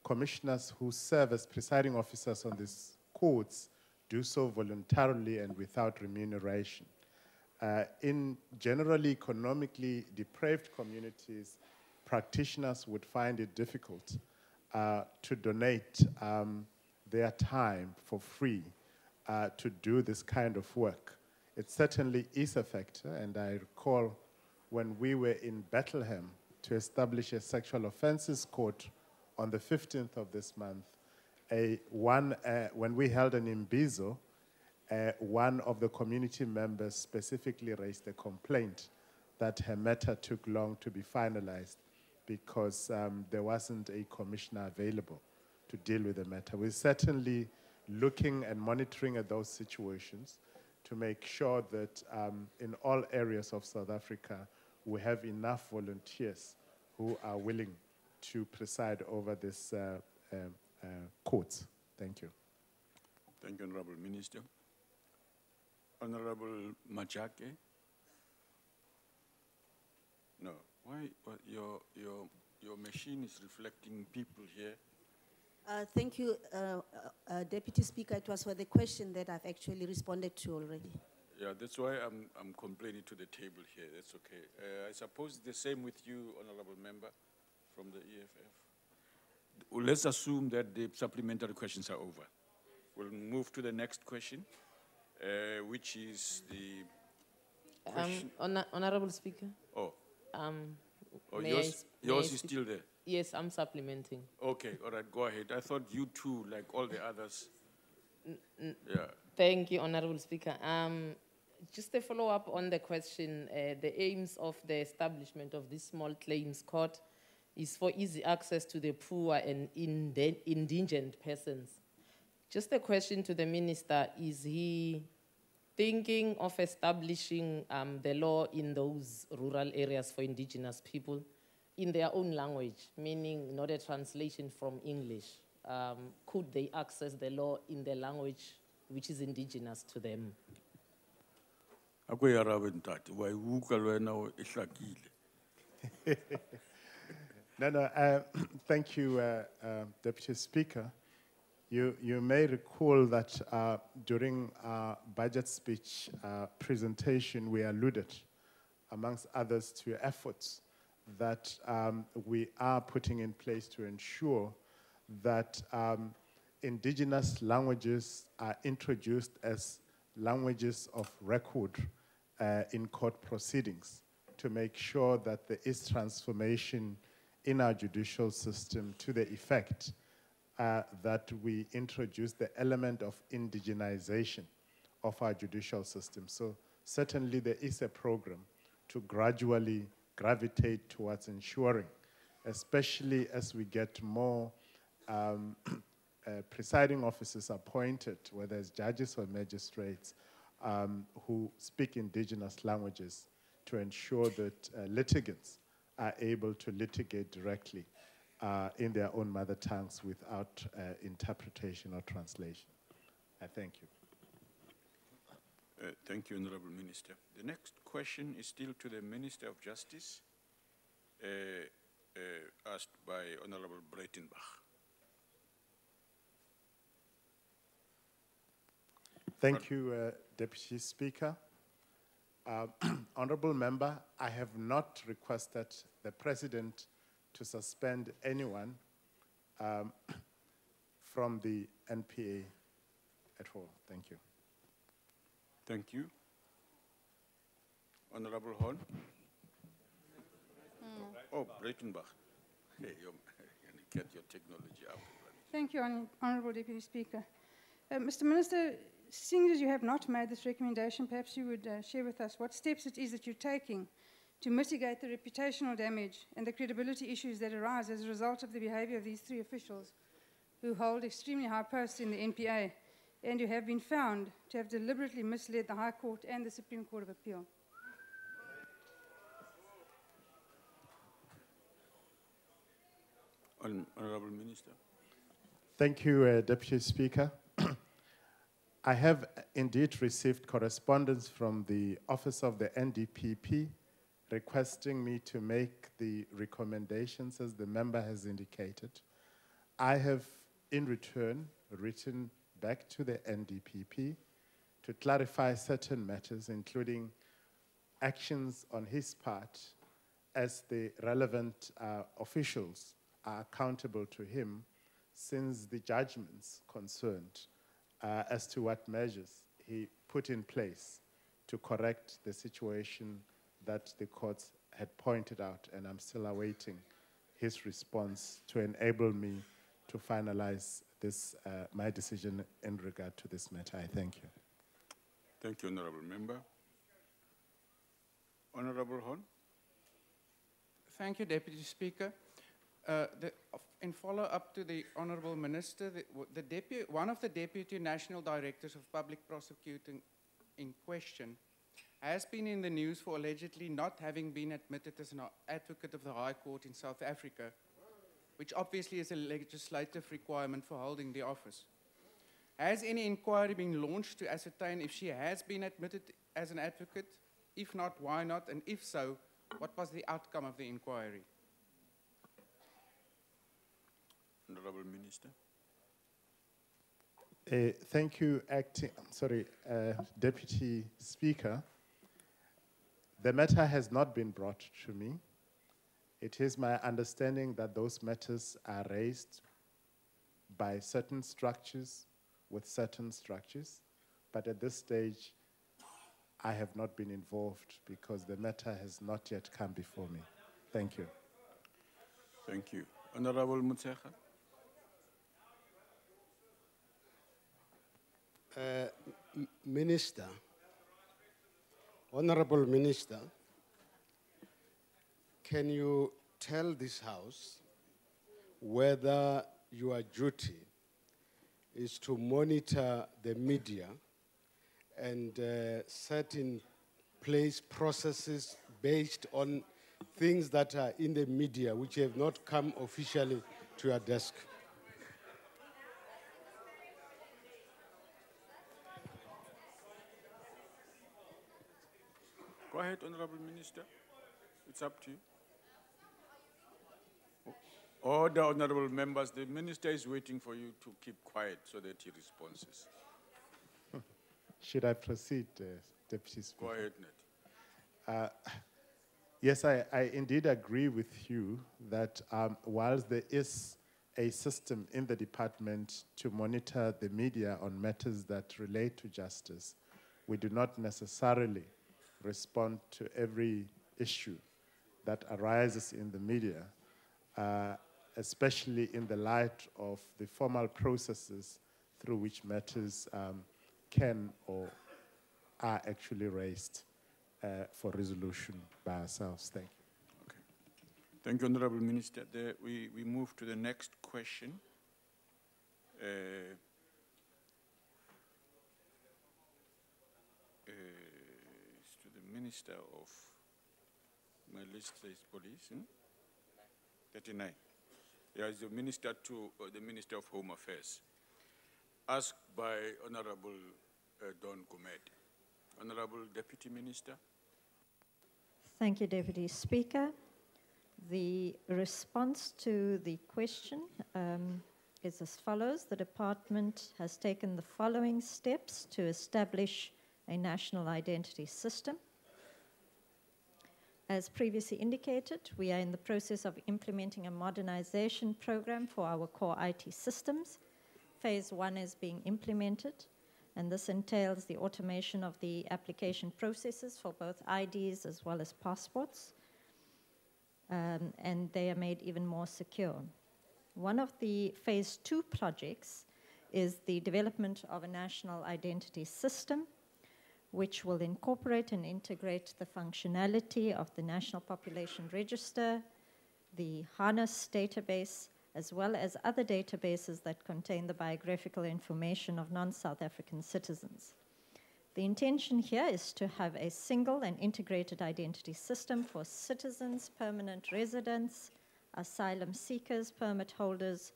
commissioners who serve as presiding officers on these courts do so voluntarily and without remuneration. In generally economically depraved communities, practitioners would find it difficult to donate their time for free to do this kind of work. It certainly is a factor, and I recall when we were in Bethlehem to establish a sexual offenses court on the 15th of this month, when we held an imbizo, one of the community members specifically raised a complaint that her matter took long to be finalized because there wasn't a commissioner available to deal with the matter. We're certainly looking and monitoring at those situations to make sure that in all areas of South Africa, we have enough volunteers who are willing to preside over this courts. Thank you. Thank you, Honorable Minister. Honorable Majake? No. Why? Your machine is reflecting people here. Thank you, Deputy Speaker. It was for the question that I've actually responded to already. Yeah, that's why I'm complaining to the table here. That's okay. I suppose the same with you, Honorable Member from the EFF. Well, let's assume that the supplementary questions are over. We'll move to the next question, which is the question. Honorable Speaker. Oh. Yours is still there? Yes, I'm supplementing. Okay, all right, go ahead. I thought you too, like all the others. Yeah. Thank you, Honorable Speaker. Just a follow-up on the question, the aims of the establishment of this small claims court is for easy access to the poor and indigent persons. Just a question to the Minister, is he thinking of establishing the law in those rural areas for indigenous people in their own language, meaning not a translation from English? Could they access the law in the language which is indigenous to them? No, thank you, Deputy Speaker. You may recall that during our budget speech presentation, we alluded, amongst others, to efforts that we are putting in place to ensure that indigenous languages are introduced as languages of record in court proceedings to make sure that there is transformation in our judicial system to the effect that we introduce the element of indigenization of our judicial system. So certainly there is a program to gradually gravitate towards ensuring, especially as we get more presiding officers appointed, whether it's judges or magistrates, who speak indigenous languages, to ensure that litigants are able to litigate directly in their own mother tongues without interpretation or translation. I thank you. Thank you, Honorable Minister. The next question is still to the Minister of Justice, asked by Honorable Breitenbach. Thank you, Deputy Speaker. Honorable Member, I have not requested the President to suspend anyone from the NPA at all. Thank you. Thank you. Honorable Horn. Oh, Breitenbach. Hey, you get your technology up. Thank you, Honourable Deputy Speaker. Mr. Minister, seeing as you have not made this recommendation, perhaps you would share with us what steps it is that you're taking to mitigate the reputational damage and the credibility issues that arise as a result of the behaviour of these three officials who hold extremely high posts in the NPA and who have been found to have deliberately misled the High Court and the Supreme Court of Appeal. Honourable Minister. Thank you, Deputy Speaker. I have indeed received correspondence from the Office of the NDPP requesting me to make the recommendations as the member has indicated. I have, in return, written back to the NDPP to clarify certain matters, including actions on his part as the relevant officials are accountable to him since the judgments concerned as to what measures he put in place to correct the situation that the courts had pointed out, and I'm still awaiting his response to enable me to finalize this, my decision in regard to this matter. I thank you. Thank you, Honorable Member. Honorable Hon. Thank you, Deputy Speaker. In follow-up to the Honourable Minister, one of the Deputy National Directors of Public Prosecuting in question has been in the news for allegedly not having been admitted as an advocate of the High Court in South Africa, which obviously is a legislative requirement for holding the office. Has any inquiry been launched to ascertain if she has been admitted as an advocate? If not, why not? And if so, what was the outcome of the inquiry? Honorable Minister. Thank you, Deputy Speaker. The matter has not been brought to me. It is my understanding that those matters are raised by certain structures with certain structures, but at this stage, I have not been involved because the matter has not yet come before me. Thank you. Thank you. Honorable Mutsecha. Minister, Honorable Minister, can you tell this House whether your duty is to monitor the media and set in place processes based on things that are in the media which have not come officially to your desk? Go ahead, Honorable Minister. It's up to you. Order, honorable members. The Minister is waiting for you to keep quiet so that he responds. Should I proceed, Deputy Speaker? Go ahead, Ned. Yes, I indeed agree with you that whilst there is a system in the department to monitor the media on matters that relate to justice, we do not necessarily respond to every issue that arises in the media, especially in the light of the formal processes through which matters can or are actually raised for resolution by ourselves. Thank you. Okay. Thank you, Honorable Minister. We move to the next question. It's to the Minister of Magistrates Police. 39. There is the Minister to the Minister of Home Affairs. Asked by Honorable Don Gumede. Honorable Deputy Minister. Thank you, Deputy Speaker. The response to the question is as follows. The department has taken the following steps to establish a national identity system. As previously indicated, we are in the process of implementing a modernization program for our core IT systems. Phase 1 is being implemented, and this entails the automation of the application processes for both IDs as well as passports, and they are made even more secure. One of the Phase 2 projects is the development of a national identity system, which will incorporate and integrate the functionality of the National Population Register, the HARNESS database, as well as other databases that contain the biographical information of non-South African citizens. The intention here is to have a single and integrated identity system for citizens, permanent residents, asylum seekers, permit holders,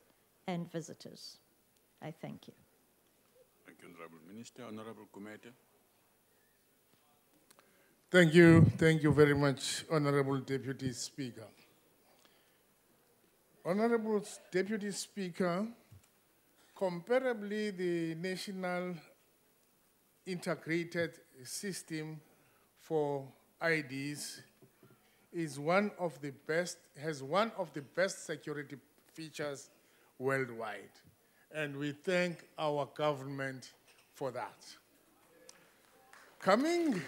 and visitors. I thank you. Thank you, Honorable Minister. Honorable Gumede. Thank you very much, Honorable Deputy Speaker. Honorable Deputy Speaker, comparably, the National Integrated System for IDs is has one of the best security features worldwide. And we thank our government for that. Coming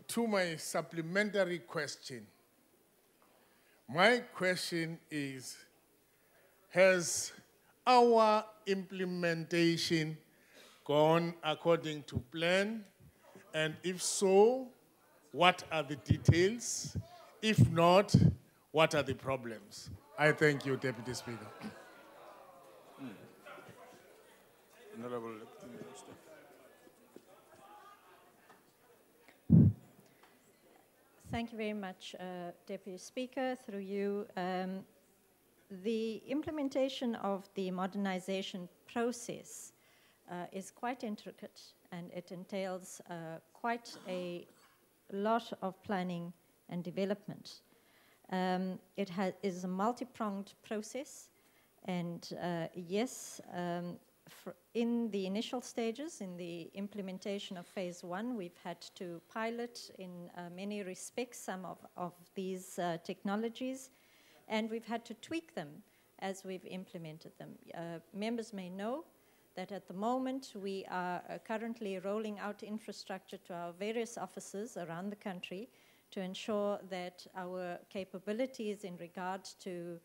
to my supplementary question, my question is, has our implementation gone according to plan? And if so, what are the details? If not, what are the problems? I thank you, Deputy Speaker. Honorable Minister. Thank you very much, Deputy Speaker. Through you, the implementation of the modernization process is quite intricate, and it entails quite a lot of planning and development. It is a multi-pronged process, and yes, in the initial stages, in the implementation of phase 1, we've had to pilot in many respects some of these technologies, and we've had to tweak them as we've implemented them. Members may know that at the moment we are currently rolling out infrastructure to our various offices around the country to ensure that our capabilities in regard to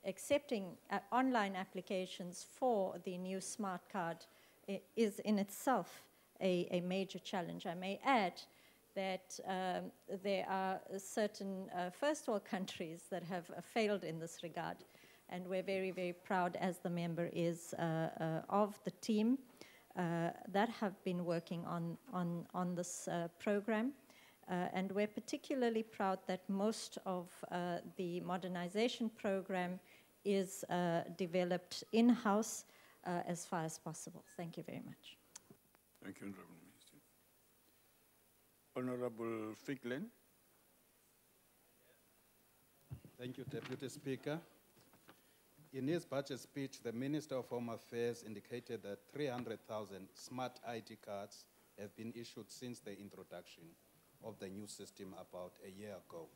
accepting online applications for the new smart card is in itself a major challenge. I may add that there are certain first world countries that have failed in this regard, and we're very, very proud, as the member is, of the team that have been working on this program. And we're particularly proud that most of the modernization program is developed in-house as far as possible. Thank you very much. Thank you, Honorable Minister. Honorable Ficklen. Thank you, Deputy Speaker. In his budget speech, the Minister of Home Affairs indicated that 300,000 smart ID cards have been issued since the introduction of the new system about a year ago.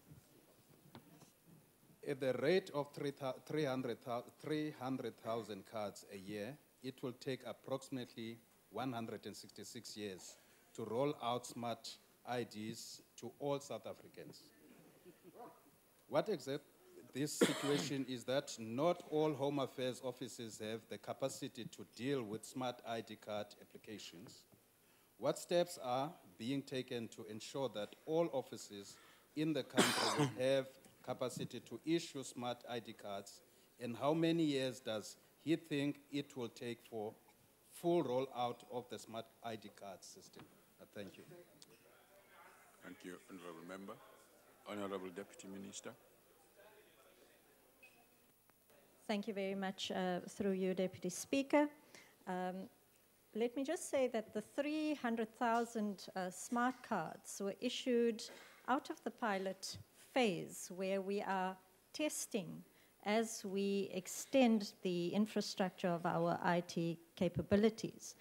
At the rate of 300,000 cards a year, it will take approximately 166 years to roll out smart IDs to all South Africans. What exactly this situation is that not all Home Affairs offices have the capacity to deal with smart ID card applications. What steps are being taken to ensure that all offices in the country will have capacity to issue smart ID cards, and how many years does he think it will take for full rollout of the smart ID card system? Thank you. Thank you, Honorable Member. Honorable Deputy Minister. Thank you very much, through you, Deputy Speaker. Let me just say that the 300,000 smart cards were issued out of the pilot phase, where we are testing as we extend the infrastructure of our IT capabilities.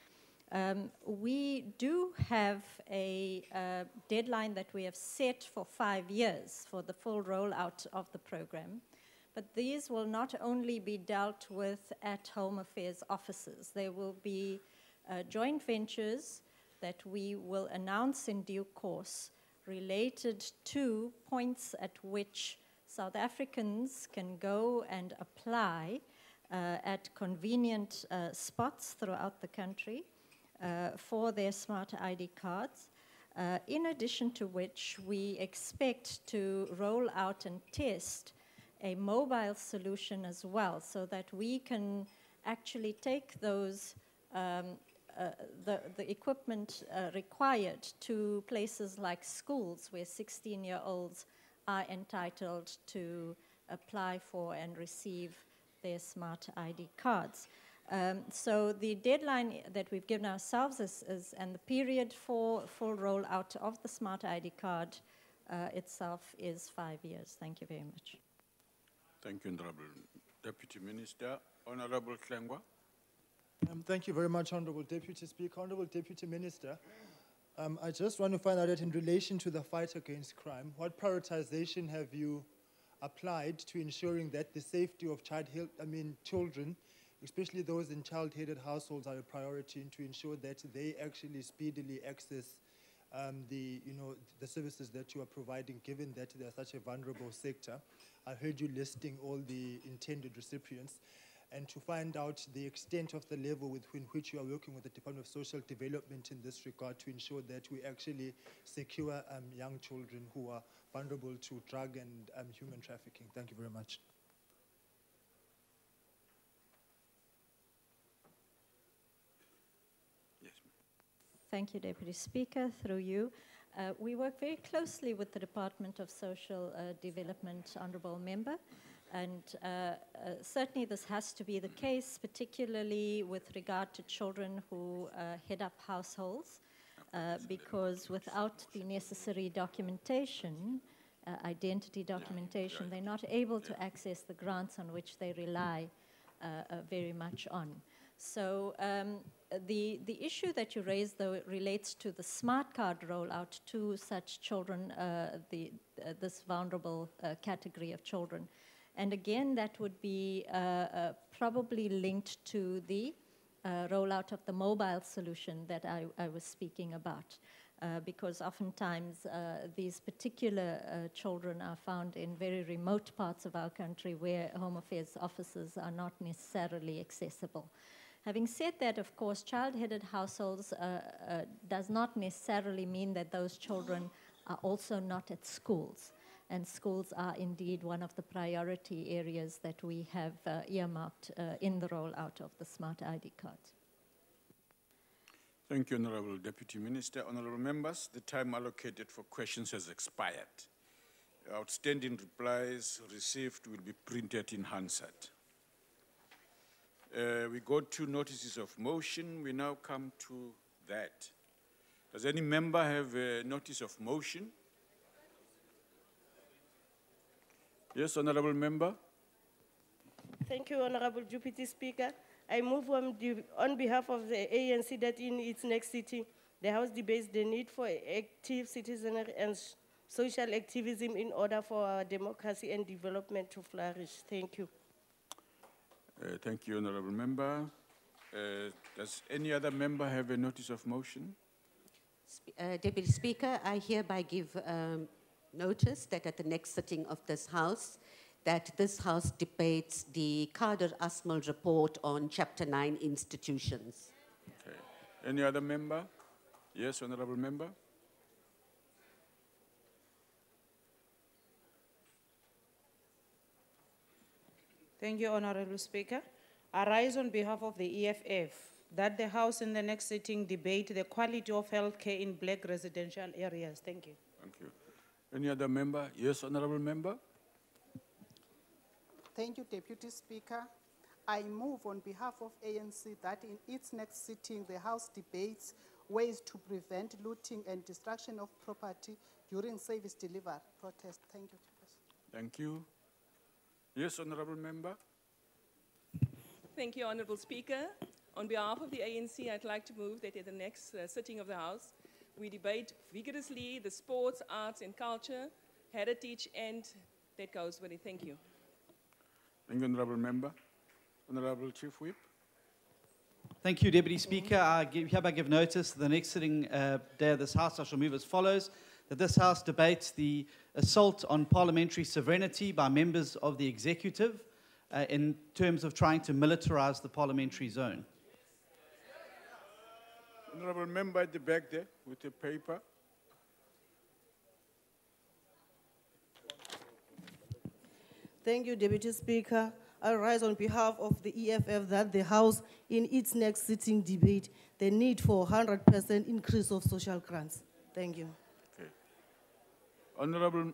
We do have a deadline that we have set for 5 years for the full rollout of the program. But these will not only be dealt with at Home Affairs offices. There will be joint ventures that we will announce in due course related to points at which South Africans can go and apply at convenient spots throughout the country for their smart ID cards, in addition to which we expect to roll out and test a mobile solution as well, so that we can actually take those the equipment required to places like schools where 16-year-olds are entitled to apply for and receive their smart ID cards. So the deadline that we've given ourselves and the period for full rollout of the smart ID card itself is 5 years. Thank you very much. Thank you, Honorable Deputy Minister. Honorable Klengwa. Thank you very much, Honorable Deputy Speaker. Honorable Deputy Minister, I just want to find out that in relation to the fight against crime, what prioritization have you applied to ensuring that the safety of children, especially those in child-headed households, are a priority, and to ensure that they actually speedily access the services that you are providing, given that they are such a vulnerable sector. I heard you listing all the intended recipients, and to find out the extent of the level within which you are working with the Department of Social Development in this regard to ensure that we actually secure young children who are vulnerable to drug and human trafficking. Thank you very much. Thank you, Deputy Speaker. Through you, we work very closely with the Department of Social Development, Honourable Member, and certainly this has to be the case, particularly with regard to children who head up households, because without the necessary documentation, identity documentation, they're not able to access the grants on which they rely very much on. So the issue that you raised, though, relates to the smart card rollout to such children, this vulnerable category of children. And again, that would be probably linked to the rollout of the mobile solution that I was speaking about. Because oftentimes these particular children are found in very remote parts of our country where Home Affairs offices are not necessarily accessible. Having said that, of course, child-headed households does not necessarily mean that those children are also not at schools. And schools are indeed one of the priority areas that we have earmarked in the rollout of the smart ID cards. Thank you, Honourable Deputy Minister. Honourable members, the time allocated for questions has expired. Outstanding replies received will be printed in Hansard. We go to notices of motion. We now come to that. Does any member have a notice of motion? Yes, Honourable Member. Thank you, Honourable Deputy Speaker. I move on behalf of the ANC that in its next sitting, the House debates the need for active citizenry and social activism in order for our democracy and development to flourish. Thank you. Thank you, Honourable Member. Does any other member have a notice of motion? Deputy Speaker, I hereby give notice that at the next sitting of this House, that this House debates the Kader Asmal report on Chapter 9 institutions. Okay. Any other member? Yes, Honourable Member. Thank you, Honourable Speaker. I rise on behalf of the EFF that the House in the next sitting debate the quality of healthcare in black residential areas. Thank you. Thank you. Any other member? Yes, Honourable Member. Thank you, Deputy Speaker. I move on behalf of ANC that in its next sitting, the House debates ways to prevent looting and destruction of property during service delivery protest. Thank you. Thank you. Yes, Honourable Member. Thank you, Honourable Speaker. On behalf of the ANC, I'd like to move that at the next sitting of the House, we debate vigorously the sports, arts and culture, heritage, and that goes with it. Thank you. Thank you, Honourable Member. Honourable Chief Whip. Thank you, Deputy Speaker. I hereby give notice the next sitting day of this House. I shall move as follows: that this House debates the assault on parliamentary sovereignty by members of the executive in terms of trying to militarize the parliamentary zone. Honourable Member at the back there with a paper. Thank you, Deputy Speaker. I rise on behalf of the EFF that the House, in its next sitting, debate the need for 100% increase of social grants. Thank you. Okay. Honourable,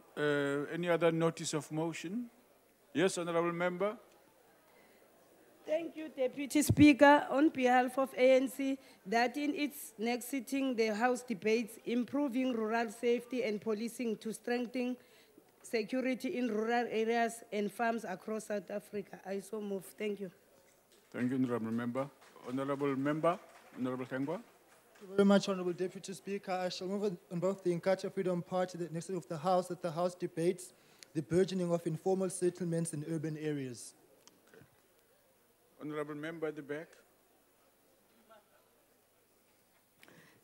any other notice of motion? Yes, Honourable Member. Thank you, Deputy Speaker. On behalf of ANC, that in its next sitting, the House debates improving rural safety and policing to strengthen security in rural areas and farms across South Africa. I so move. Thank you. Thank you, Honourable Member. Honourable Member, Honourable Tengwa. Thank you very much, Honourable Deputy Speaker. I shall move on both the Inkatha Freedom Party, the next of the House, that the House debates the burgeoning of informal settlements in urban areas. Honorable member at the back.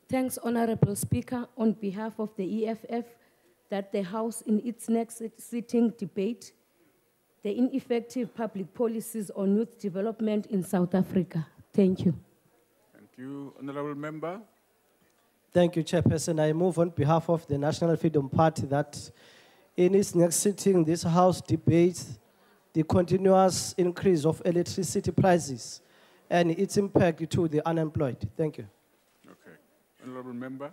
Thanks, Honorable Speaker. On behalf of the EFF, that the House in its next sitting debate the ineffective public policies on youth development in South Africa. Thank you. Thank you. Honorable member. Thank you, Chairperson. I move on behalf of the National Freedom Party that in its next sitting, this House debates the continuous increase of electricity prices and its impact to the unemployed. Thank you. Okay. Honorable member.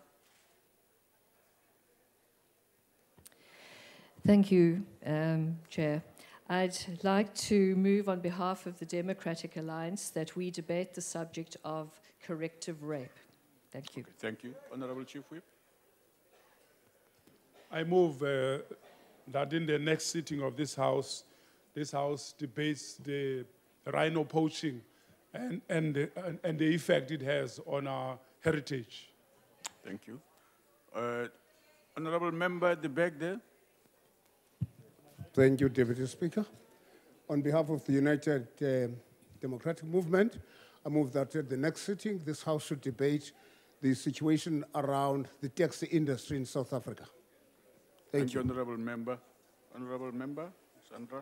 Thank you, Chair. I'd like to move on behalf of the Democratic Alliance that we debate the subject of corrective rape. Thank you. Okay, thank you. Honorable Chief Whip. I move that in the next sitting of this House debates the rhino poaching and the effect it has on our heritage. Thank you. Honorable member at the back there. Thank you, Deputy Speaker. On behalf of the United Democratic Movement, I move that at the next sitting, this House should debate the situation around the taxi industry in South Africa. Thank you. Honorable member. Honorable member, Sandra.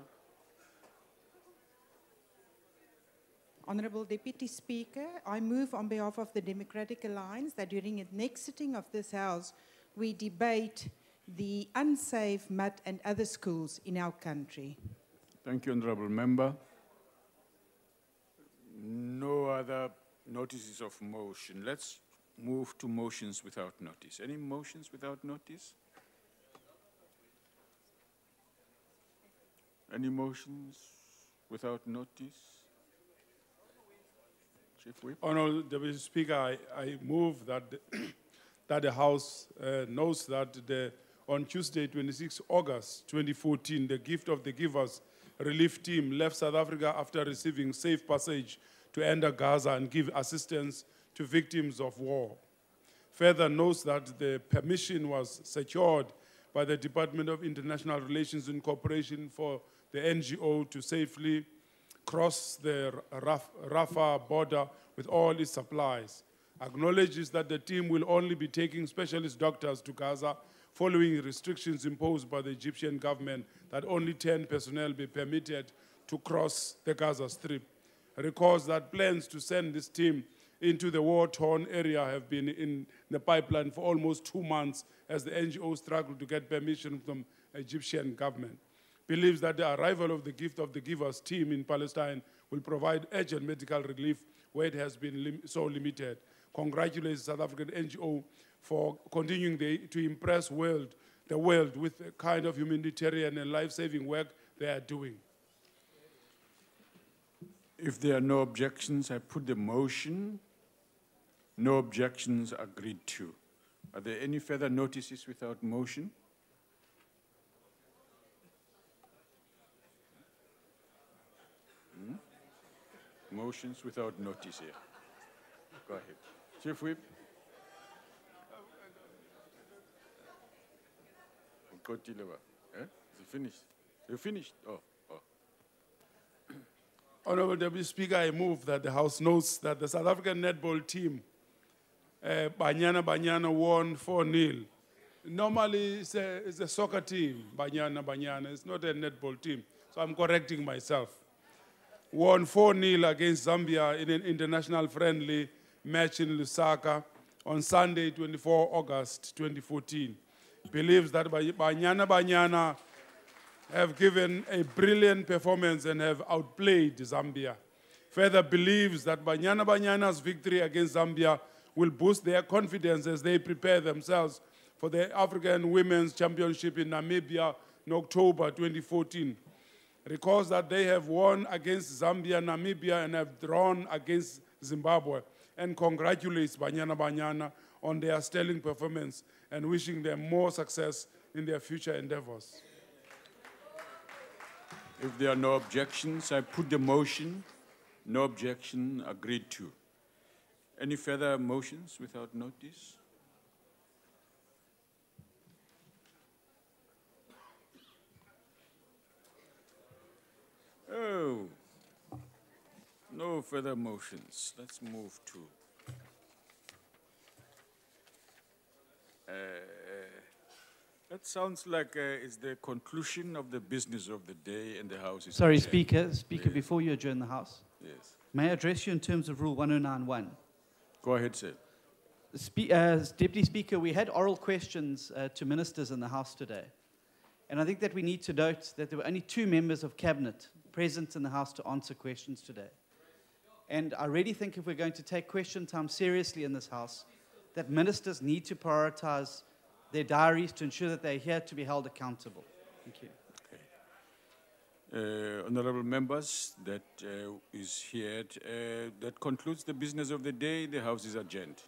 Honorable Deputy Speaker, I move on behalf of the Democratic Alliance that during the next sitting of this House, we debate the unsafe mud and other schools in our country. Thank you, Honorable Member. No other notices of motion. Let's move to motions without notice. Any motions without notice? Any motions without notice? Chief Whip. Honorable Deputy Speaker, I move that that the House knows that on Tuesday, 26 August 2014, the Gift of the Givers relief team left South Africa after receiving safe passage to enter Gaza and give assistance to victims of war. Further notes that the permission was secured by the Department of International Relations in cooperation for the NGO to safely cross the Rafah border with all its supplies. Acknowledges that the team will only be taking specialist doctors to Gaza following restrictions imposed by the Egyptian government that only 10 personnel be permitted to cross the Gaza Strip. Recalls that plans to send this team into the war-torn area have been in the pipeline for almost 2 months as the NGO struggle to get permission from the Egyptian government. Believes that the arrival of the Gift of the Givers team in Palestine will provide urgent medical relief where it has been so limited. Congratulates the South African NGO for continuing to impress the world with the kind of humanitarian and life-saving work they are doing. If there are no objections, I put the motion. No objections agreed to. Are there any further notices without motion? Motions without notice here. Go ahead. Chief Whip. Is it finished? You finished? Oh. Honorable Deputy Speaker, I move that the House notes that the South African netball team, Banyana won 4-0. Normally, it's a soccer team, Banyana. It's not a netball team. So I'm correcting myself. Won 4-0 against Zambia in an international friendly match in Lusaka on Sunday, 24 August 2014. Believes that Banyana have given a brilliant performance and have outplayed Zambia. Further believes that Banyana's victory against Zambia will boost their confidence as they prepare themselves for the African Women's Championship in Namibia in October 2014. Recalls that they have won against Zambia, Namibia, and have drawn against Zimbabwe, and congratulates Banyana on their sterling performance and wishing them more success in their future endeavors. If there are no objections, I put the motion. No objection agreed to. Any further motions without notice? further motions. Let's move to. That sounds like it's the conclusion of the business of the day and the House is Sorry, adjourned. Speaker, before you adjourn the House. Yes. May I address you in terms of Rule 1091? Go ahead, sir. Deputy Speaker, we had oral questions to ministers in the House today. And I think that we need to note that there were only 2 members of Cabinet present in the House to answer questions today. And I really think if we're going to take question time seriously in this House, that ministers need to prioritize their diaries to ensure that they're here to be held accountable. Thank you. Honorable members, that is here. That concludes the business of the day. The House is adjourned.